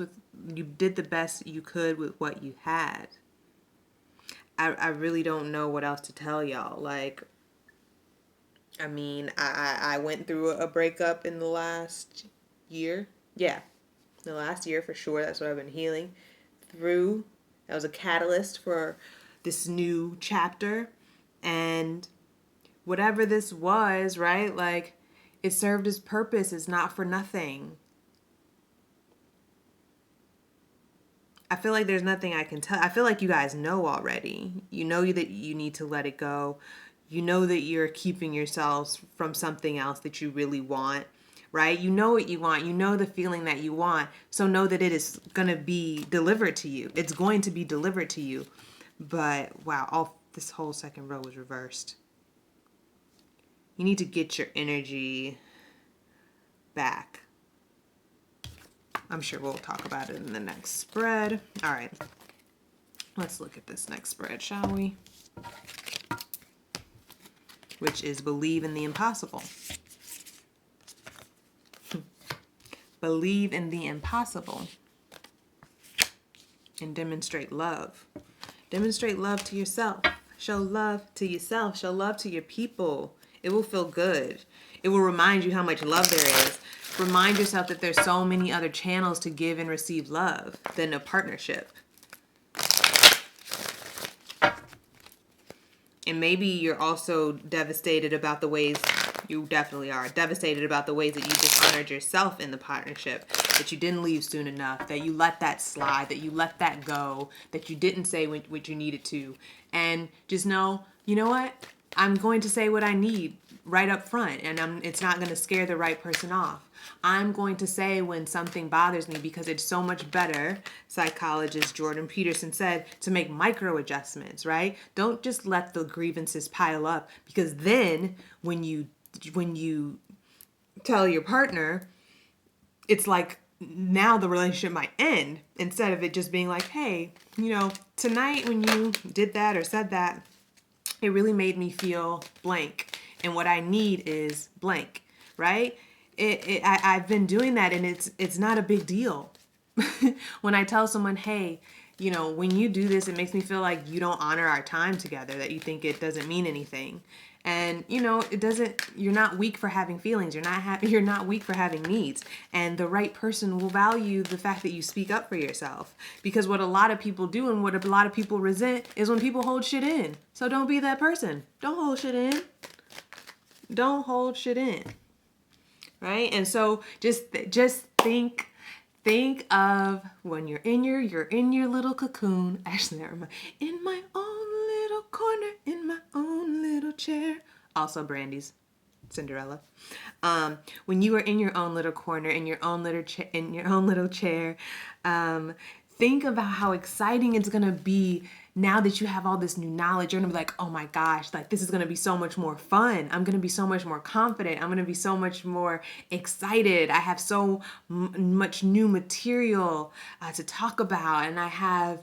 you could with what you had. I really don't know what else to tell y'all. Like, I mean, I went through a breakup in the last year. Yeah. The last year for sure. That's what I've been healing through. That was a catalyst for this new chapter. And whatever this was, right? Like, it served its purpose. It's not for nothing. I feel like there's nothing I can tell. I feel like you guys know already. You know that you need to let it go. You know that you're keeping yourselves from something else that you really want, right? You know what you want. You know the feeling that you want. So know that it is going to be delivered to you. It's going to be delivered to you. But wow, this whole second row was reversed. You need to get your energy back. I'm sure we'll talk about it in the next spread. All right. Let's look at this next spread, shall we? Which is believe in the impossible. Believe in the impossible. And demonstrate love. Demonstrate love to yourself. Show love to yourself. Show love to your people. It will feel good. It will remind you how much love there is. Remind yourself that there's so many other channels to give and receive love than a partnership. And maybe you're also devastated about the ways, you definitely are, devastated about the ways that you dishonored yourself in the partnership, that you didn't leave soon enough, that you let that slide, that you let that go, that you didn't say what you needed to. And just know, you know what? I'm going to say what I need right up front, and it's not going to scare the right person off. I'm going to say when something bothers me because it's so much better, psychologist Jordan Peterson said, to make micro adjustments, right? Don't just let the grievances pile up, because then when you tell your partner, it's like now the relationship might end, instead of it just being like, hey, tonight when you did that or said that, it really made me feel blank. And what I need is blank, right? I've been doing that, and it's not a big deal. When I tell someone, hey, when you do this, it makes me feel like you don't honor our time together, that you think it doesn't mean anything. And it doesn't. You're not weak for having feelings. You're not weak for having needs. And the right person will value the fact that you speak up for yourself. Because what a lot of people do and what a lot of people resent is when people hold shit in. So don't be that person. Don't hold shit in. Don't hold shit in. Right? And so just think of when you're in your little cocoon. Actually, never mind. In my own little corner, in my own little chair. Also Brandy's Cinderella. When you are in your own little corner, in your own little chair, think about how exciting it's gonna be now that you have all this new knowledge. You're gonna be like, oh my gosh, like this is gonna be so much more fun. I'm gonna be so much more confident. I'm gonna be so much more excited. I have so much new material to talk about, and I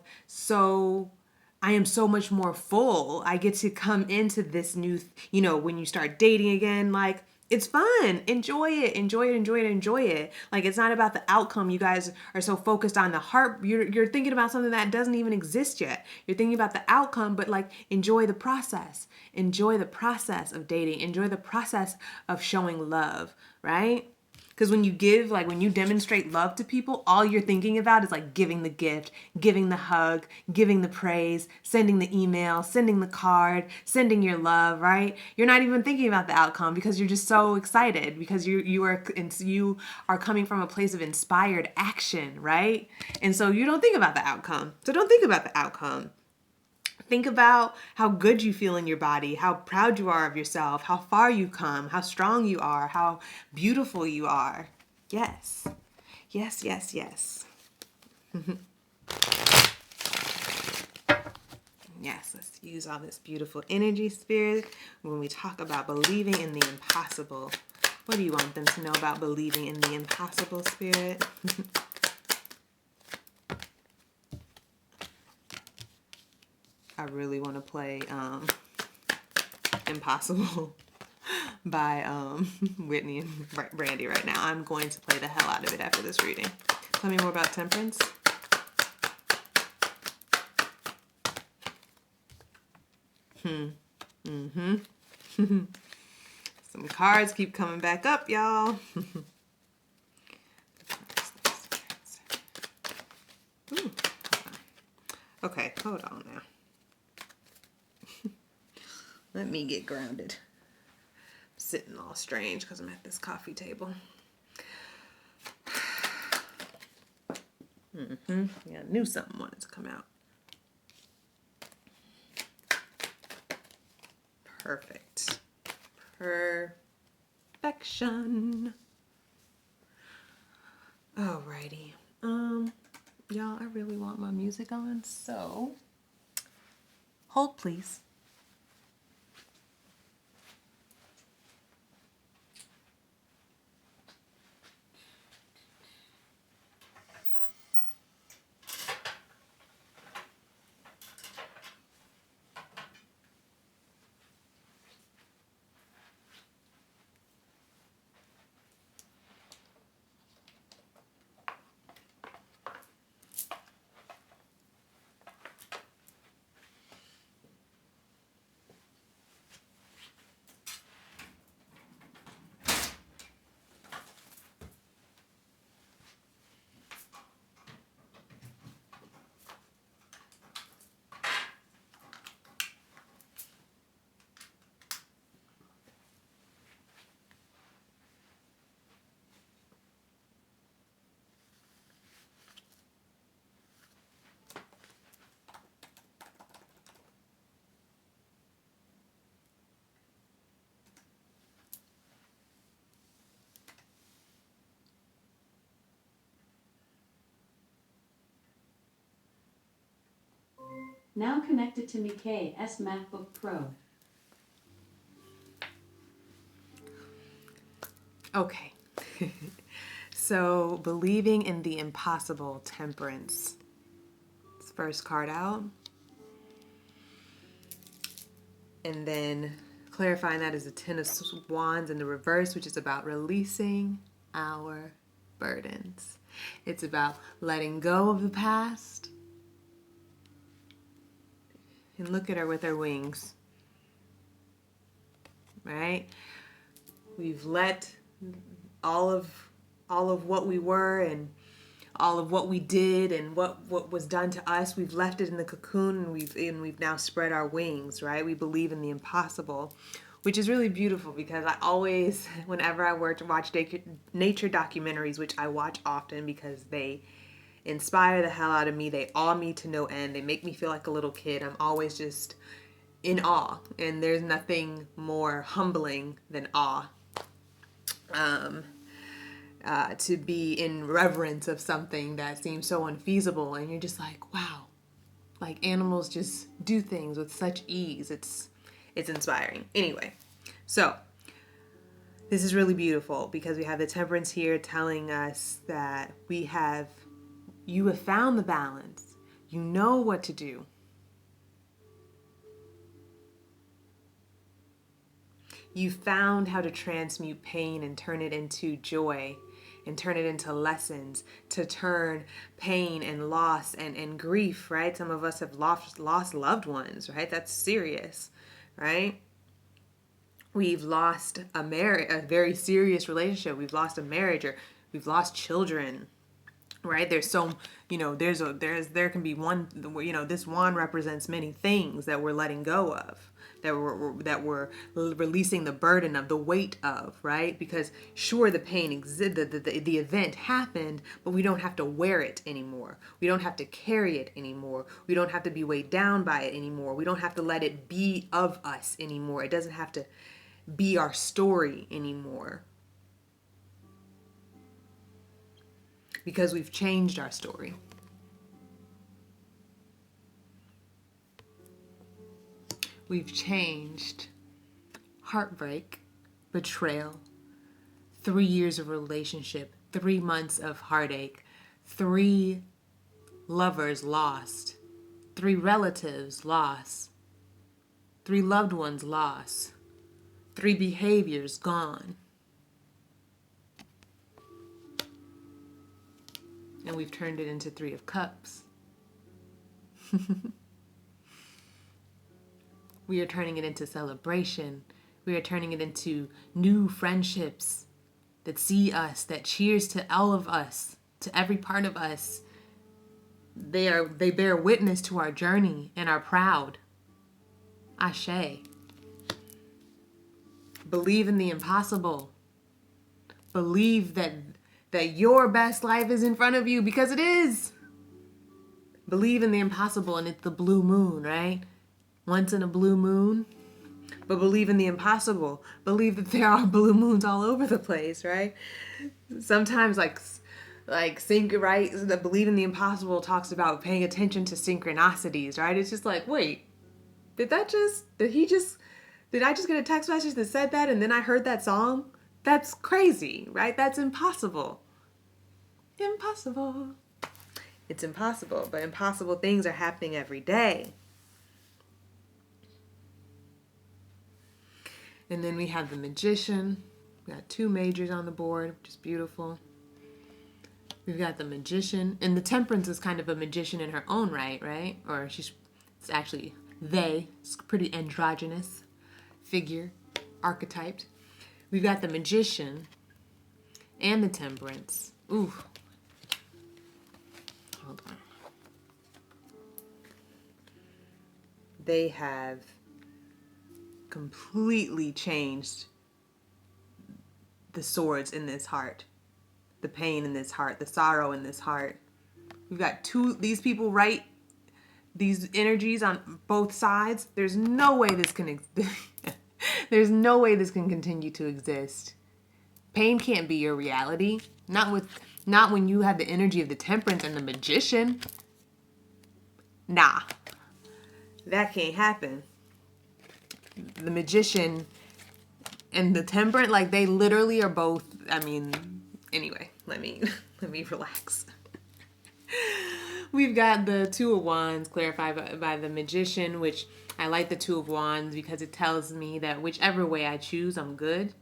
am so much more full. I get to come into this new, when you start dating again, like, it's fun. Enjoy it. Enjoy it. Enjoy it. Enjoy it. Like, it's not about the outcome. You guys are so focused on the heart. You're thinking about something that doesn't even exist yet. You're thinking about the outcome, but like, enjoy the process. Enjoy the process of dating. Enjoy the process of showing love, right? Because when you demonstrate love to people, all you're thinking about is like giving the gift, giving the hug, giving the praise, sending the email, sending the card, sending your love, right? You're not even thinking about the outcome because you're just so excited, because you are coming from a place of inspired action, right? And so you don't think about the outcome. So don't think about the outcome. Think about how good you feel in your body, how proud you are of yourself, how far you've come, how strong you are, how beautiful you are. Yes. Yes, yes, yes. Yes, let's use all this beautiful energy, spirit, when we talk about believing in the impossible. What do you want them to know about believing in the impossible, spirit? I really want to play Impossible by Whitney and Brandy right now. I'm going to play the hell out of it after this reading. Tell me more about Temperance. Some cards keep coming back up, y'all. Okay, hold on now. Let me get grounded. I'm sitting all strange because I'm at this coffee table. Yeah, I knew something wanted to come out. Perfect. Perfection. Alrighty. Y'all, I really want my music on, so hold please. Now connected to Mikay's MacBook Pro. Okay. So, believing in the impossible, Temperance. It's first card out. And then clarifying that is the Ten of Wands in the reverse, which is about releasing our burdens. It's about letting go of the past. And look at her with her wings. Right? We've let all of what we were and all of what we did and what was done to us, we've left it in the cocoon, and we've now spread our wings, right? We believe in the impossible, which is really beautiful, because I always, whenever I watch nature documentaries, which I watch often because they inspire the hell out of me, they awe me to no end, they make me feel like a little kid. I'm always just in awe, and there's nothing more humbling than awe. To be in reverence of something that seems so unfeasible, and you're just like, wow, like animals just do things with such ease. It's inspiring. Anyway, so this is really beautiful, because we have the Temperance here telling us that you have found the balance. You know what to do. You found how to transmute pain and turn it into joy, and turn it into lessons, to turn pain and loss and grief, right? Some of us have lost loved ones, right? That's serious, right? We've lost a very serious relationship. We've lost a marriage, or we've lost children, right? There's so, there can be one, this wand represents many things that we're letting go of, that we're releasing the burden of, the weight of, right? Because sure, the pain the event happened, but we don't have to wear it anymore. We don't have to carry it anymore. We don't have to be weighed down by it anymore. We don't have to let it be of us anymore. It doesn't have to be our story anymore, because we've changed our story. We've changed heartbreak, betrayal, 3 years of relationship, 3 months of heartache, 3 lovers lost, 3 relatives lost, 3 loved ones lost, 3 behaviors gone. And we've turned it into 3 of Cups. We are turning it into celebration. We are turning it into new friendships that see us, that cheers to all of us, to every part of us. They bear witness to our journey and are proud. Ashe. Believe in the impossible. Believe that your best life is in front of you, because it is. Believe in the impossible, and it's the blue moon, right? Once in a blue moon. But believe in the impossible. Believe that there are blue moons all over the place, right? Sometimes like right? The believe in the impossible talks about paying attention to synchronicities, right? It's just like, wait, did I just get a text message that said that, and then I heard that song? That's crazy, right? That's impossible. Impossible. It's impossible, but impossible things are happening every day. And then we have the Magician. We got 2 majors on the board, which is beautiful. We've got the Magician, and the Temperance is kind of a magician in her own right? Or it's actually it's a pretty androgynous figure, archetyped. We've got the Magician and the Temperance. Ooh. Hold on. They have completely changed the swords in this heart, the pain in this heart, the sorrow in this heart. We've got these people, right? These energies on both sides. There's no way this can there's no way this can continue to exist. Pain can't be your reality. Not when you have the energy of the Temperance and the Magician. Nah. That can't happen. The Magician and the Temperance, like they literally are both, I mean, anyway, let me relax. We've got the Two of Wands clarified by the Magician, which I like the Two of Wands because it tells me that whichever way I choose, I'm good.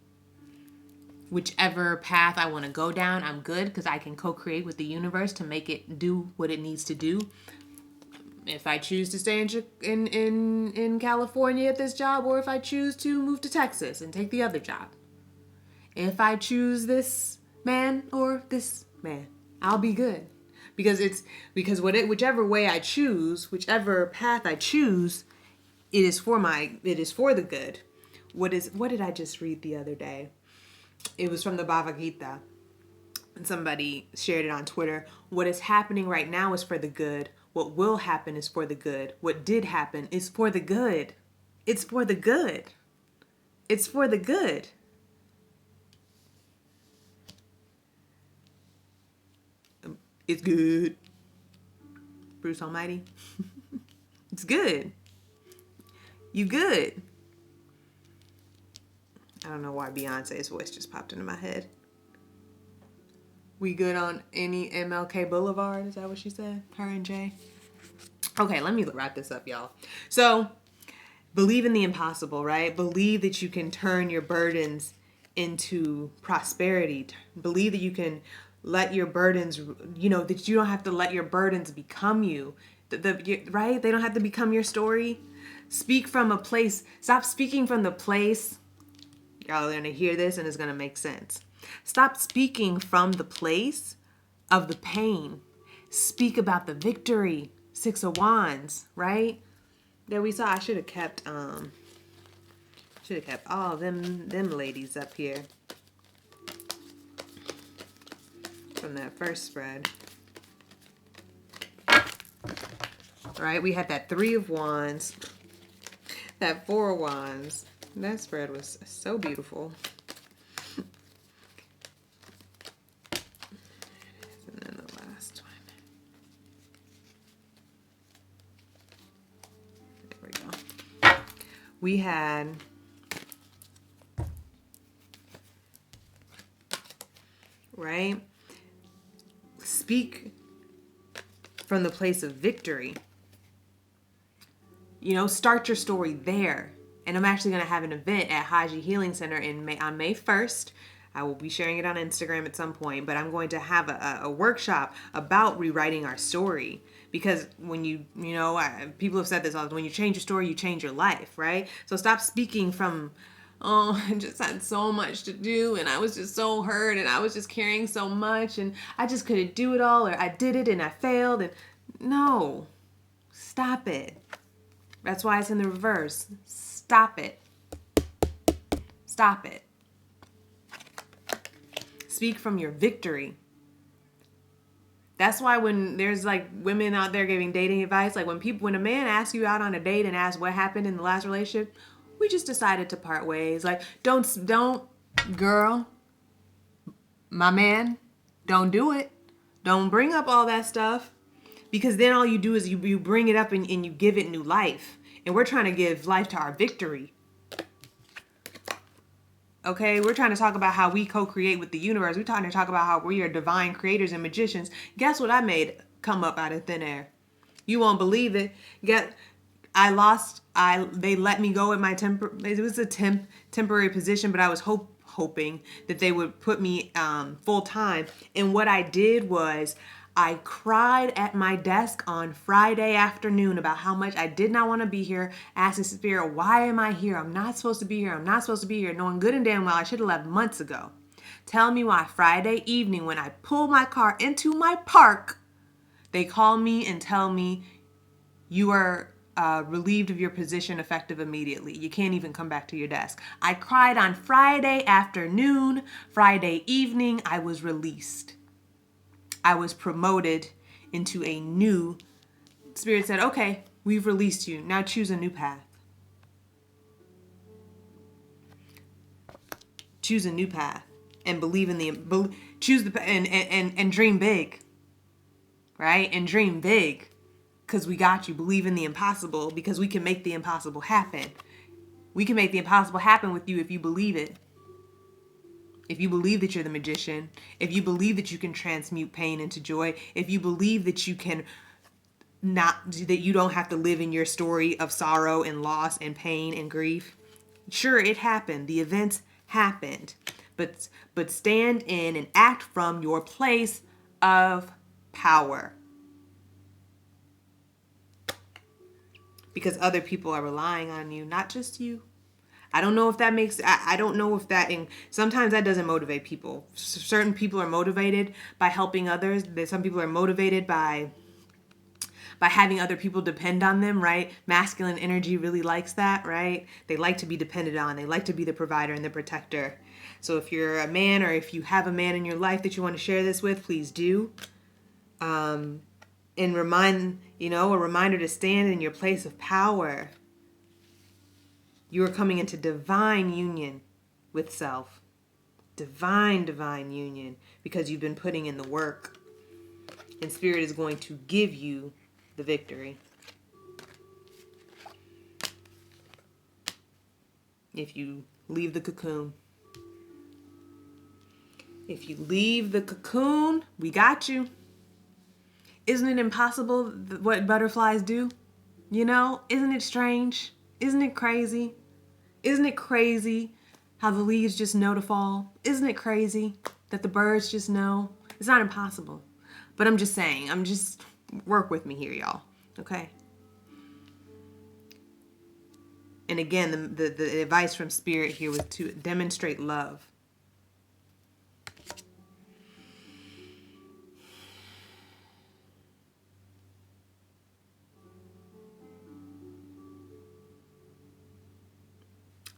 Whichever path I want to go down, I'm good because I can co-create with the universe to make it do what it needs to do. If I choose to stay in California at this job, or if I choose to move to Texas and take the other job. If I choose this man or this man, I'll be good. Because whichever way I choose, whichever path I choose, it is for the good. What did I just read the other day? It was from the Bhagavad Gita. And somebody shared it on Twitter. What is happening right now is for the good. What will happen is for the good. What did happen is for the good. It's for the good. It's for the good. It's good. Bruce Almighty. It's good. You good. I don't know why Beyonce's voice just popped into my head. We good on any MLK Boulevard? Is that what she said? Her and Jay? Okay, let me wrap this up, y'all. So, believe in the impossible, right? Believe that you can turn your burdens into prosperity. Believe that you can let your burdens, that you don't have to let your burdens become you. Right? They don't have to become your story. Speak from a place. Stop speaking from the place. Y'all are going to hear this and it's going to make sense. Stop speaking from the place of the pain. Speak about the victory. Six of Wands, right? There we saw. I should have kept all them ladies up here from that first spread. All right, we had that Three of Wands, that Four of Wands. That spread was so beautiful. And then the last one. There we go. We had right? Speak from the place of victory. Start your story there. And I'm actually going to have an event at Haji Healing Center on May 1st. I will be sharing it on Instagram at some point, but I'm going to have a workshop about rewriting our story. Because when people have said this all the time, when you change your story, you change your life, right? So stop speaking from, I just had so much to do and I was just so hurt and I was just carrying so much and I just couldn't do it all, or I did it and I failed. And no, stop it. That's why it's in the reverse. Stop it. Stop it. Speak from your victory. That's why when there's women out there giving dating advice, when a man asks you out on a date and asks what happened in the last relationship, we just decided to part ways. Don't, girl, my man, don't do it. Don't bring up all that stuff, because then all you do is you bring it up and you give it new life. And we're trying to give life to our victory. Okay, we're trying to talk about how we co-create with the universe. We're trying to talk about how we are divine creators and magicians. Guess what I made come up out of thin air? You won't believe it. They let me go at my it was a temporary position, but I was hoping that they would put me full time. And what I did was I cried at my desk on Friday afternoon about how much I did not want to be here, asking Spirit, why am I here? I'm not supposed to be here. I'm not supposed to be here. Knowing good and damn well I should have left months ago. Tell me why Friday evening when I pull my car into my park, they call me and tell me you are relieved of your position effective immediately. You can't even come back to your desk. I cried on Friday afternoon. Friday evening, I was released. I was promoted into a new. Spirit said, okay, we've released you. Now choose a new path. Choose a new path and believe in choose the and dream big. Right? And dream big. Because we got you. Believe in the impossible, because we can make the impossible happen. We can make the impossible happen with you if you believe it. If you believe that you're the magician, if you believe that you can transmute pain into joy, if you believe that you can that you don't have to live in your story of sorrow and loss and pain and grief. Sure, it happened. The events happened. But stand in and act from your place of power. Because other people are relying on you, not just you. I don't know if that makes, I don't know if that, and sometimes that doesn't motivate people. Certain people are motivated by helping others. Some people are motivated by having other people depend on them, right? Masculine energy really likes that, right? They like to be depended on. They like to be the provider and the protector. So if you're a man, or if you have a man in your life that you want to share this with, please do. And a reminder to stand in your place of power. You are coming into divine union with self. Divine union, because you've been putting in the work. And Spirit is going to give you the victory. If you leave the cocoon. If you leave the cocoon, we got you. Isn't it impossible what butterflies do? Isn't it strange? Isn't it crazy? Isn't it crazy how the leaves just know to fall? Isn't it crazy that the birds just know? It's not impossible. But I'm just saying, work with me here, y'all. Okay? And again, the advice from Spirit here was to demonstrate love.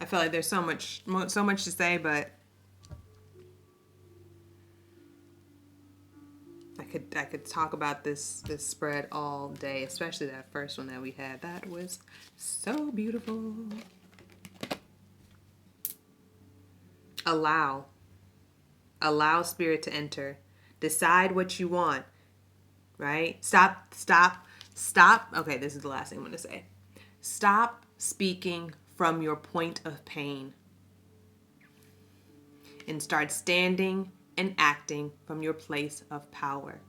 I feel like there's so much to say, but I could talk about this spread all day, especially that first one that we had. That was so beautiful. Allow Spirit to enter. Decide what you want, right? Stop. Okay, this is the last thing I'm going to say. Stop speaking from your point of pain and start standing and acting from your place of power.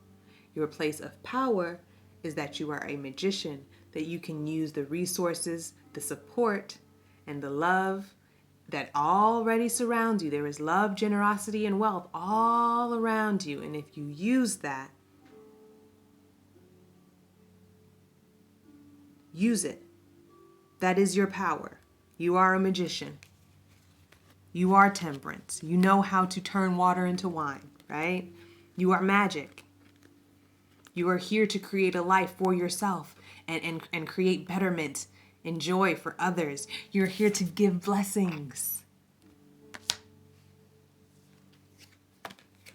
Your place of power is that you are a magician, that you can use the resources, the support, and the love that already surrounds you. There is love, generosity, and wealth all around you. And if you use that, use it. That is your power. You are a magician. You are temperance. You know how to turn water into wine, right? You are magic. You are here to create a life for yourself and create betterment and joy for others. You're here to give blessings.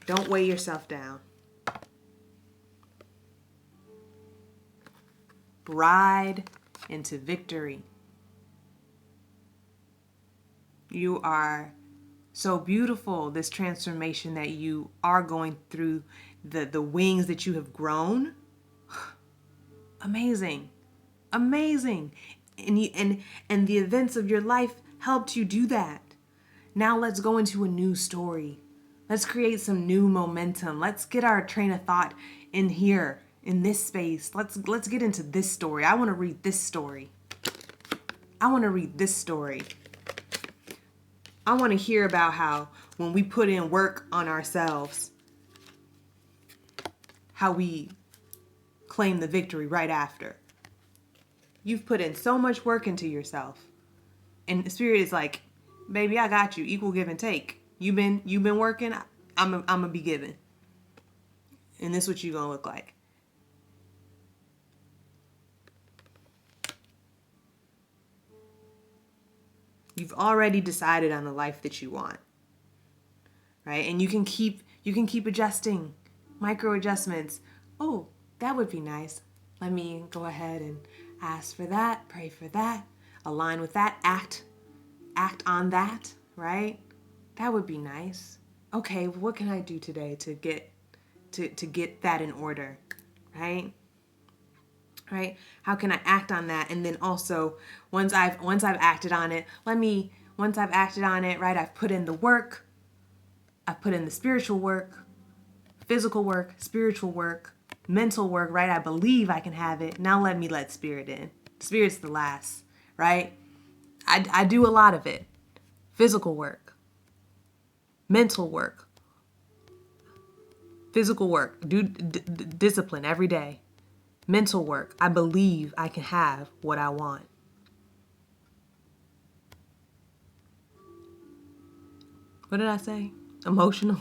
Don't weigh yourself down. Ride into victory. You are so beautiful, this transformation that you are going through, the wings that you have grown. Amazing. And the events of your life helped you do that. Now let's go into a new story. Let's create some new momentum. Let's get our train of thought in here, in this space. Let's get into this story. I want to read this story. I want to hear about how when we put in work on ourselves, how we claim the victory right after. You've put in so much work into yourself. And the Spirit is like, baby, I got you. Equal give and take. You've been working, I'm gonna be giving. And this is what you're gonna look like. You've already decided on the life that you want. Right? And you can keep adjusting, micro adjustments. Oh, that would be nice. Let me go ahead and ask for that, pray for that, align with that, act on that, right? That would be nice. Okay, what can I do today to get that in order, right? right? How can I act on that? And then also, once I've acted on it, once I've acted on it, right? I've put in the work. I've put in the spiritual work, physical work, spiritual work, mental work, right? I believe I can have it. Now let me let spirit in. Spirit's the last, right? I do a lot of it. Physical work, mental work, physical work, do discipline every day. Mental work, I believe I can have what I want. What did I say? Emotional.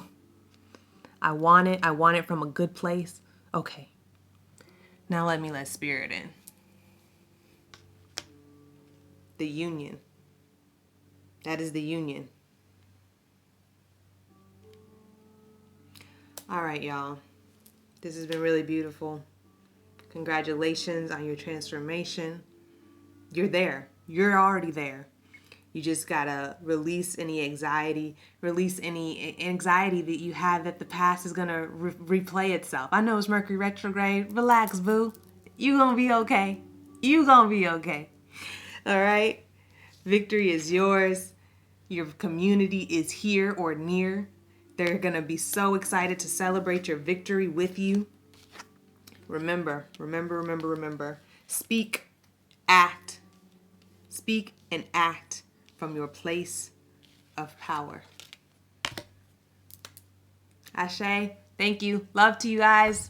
I want it. I want it from a good place. Okay. Now let me let spirit in. The union. That is the union. All right, y'all. This has been really beautiful. Congratulations on your transformation. You're there. You're already there. You just gotta release any anxiety that you have that the past is gonna replay itself. I know it's Mercury retrograde. Relax, boo. You gonna be okay. You gonna be okay. All right? Victory is yours. Your community is here or near. They're gonna be so excited to celebrate your victory with you. Remember. Speak, act. Speak and act from your place of power. Ashe, thank you. Love to you guys.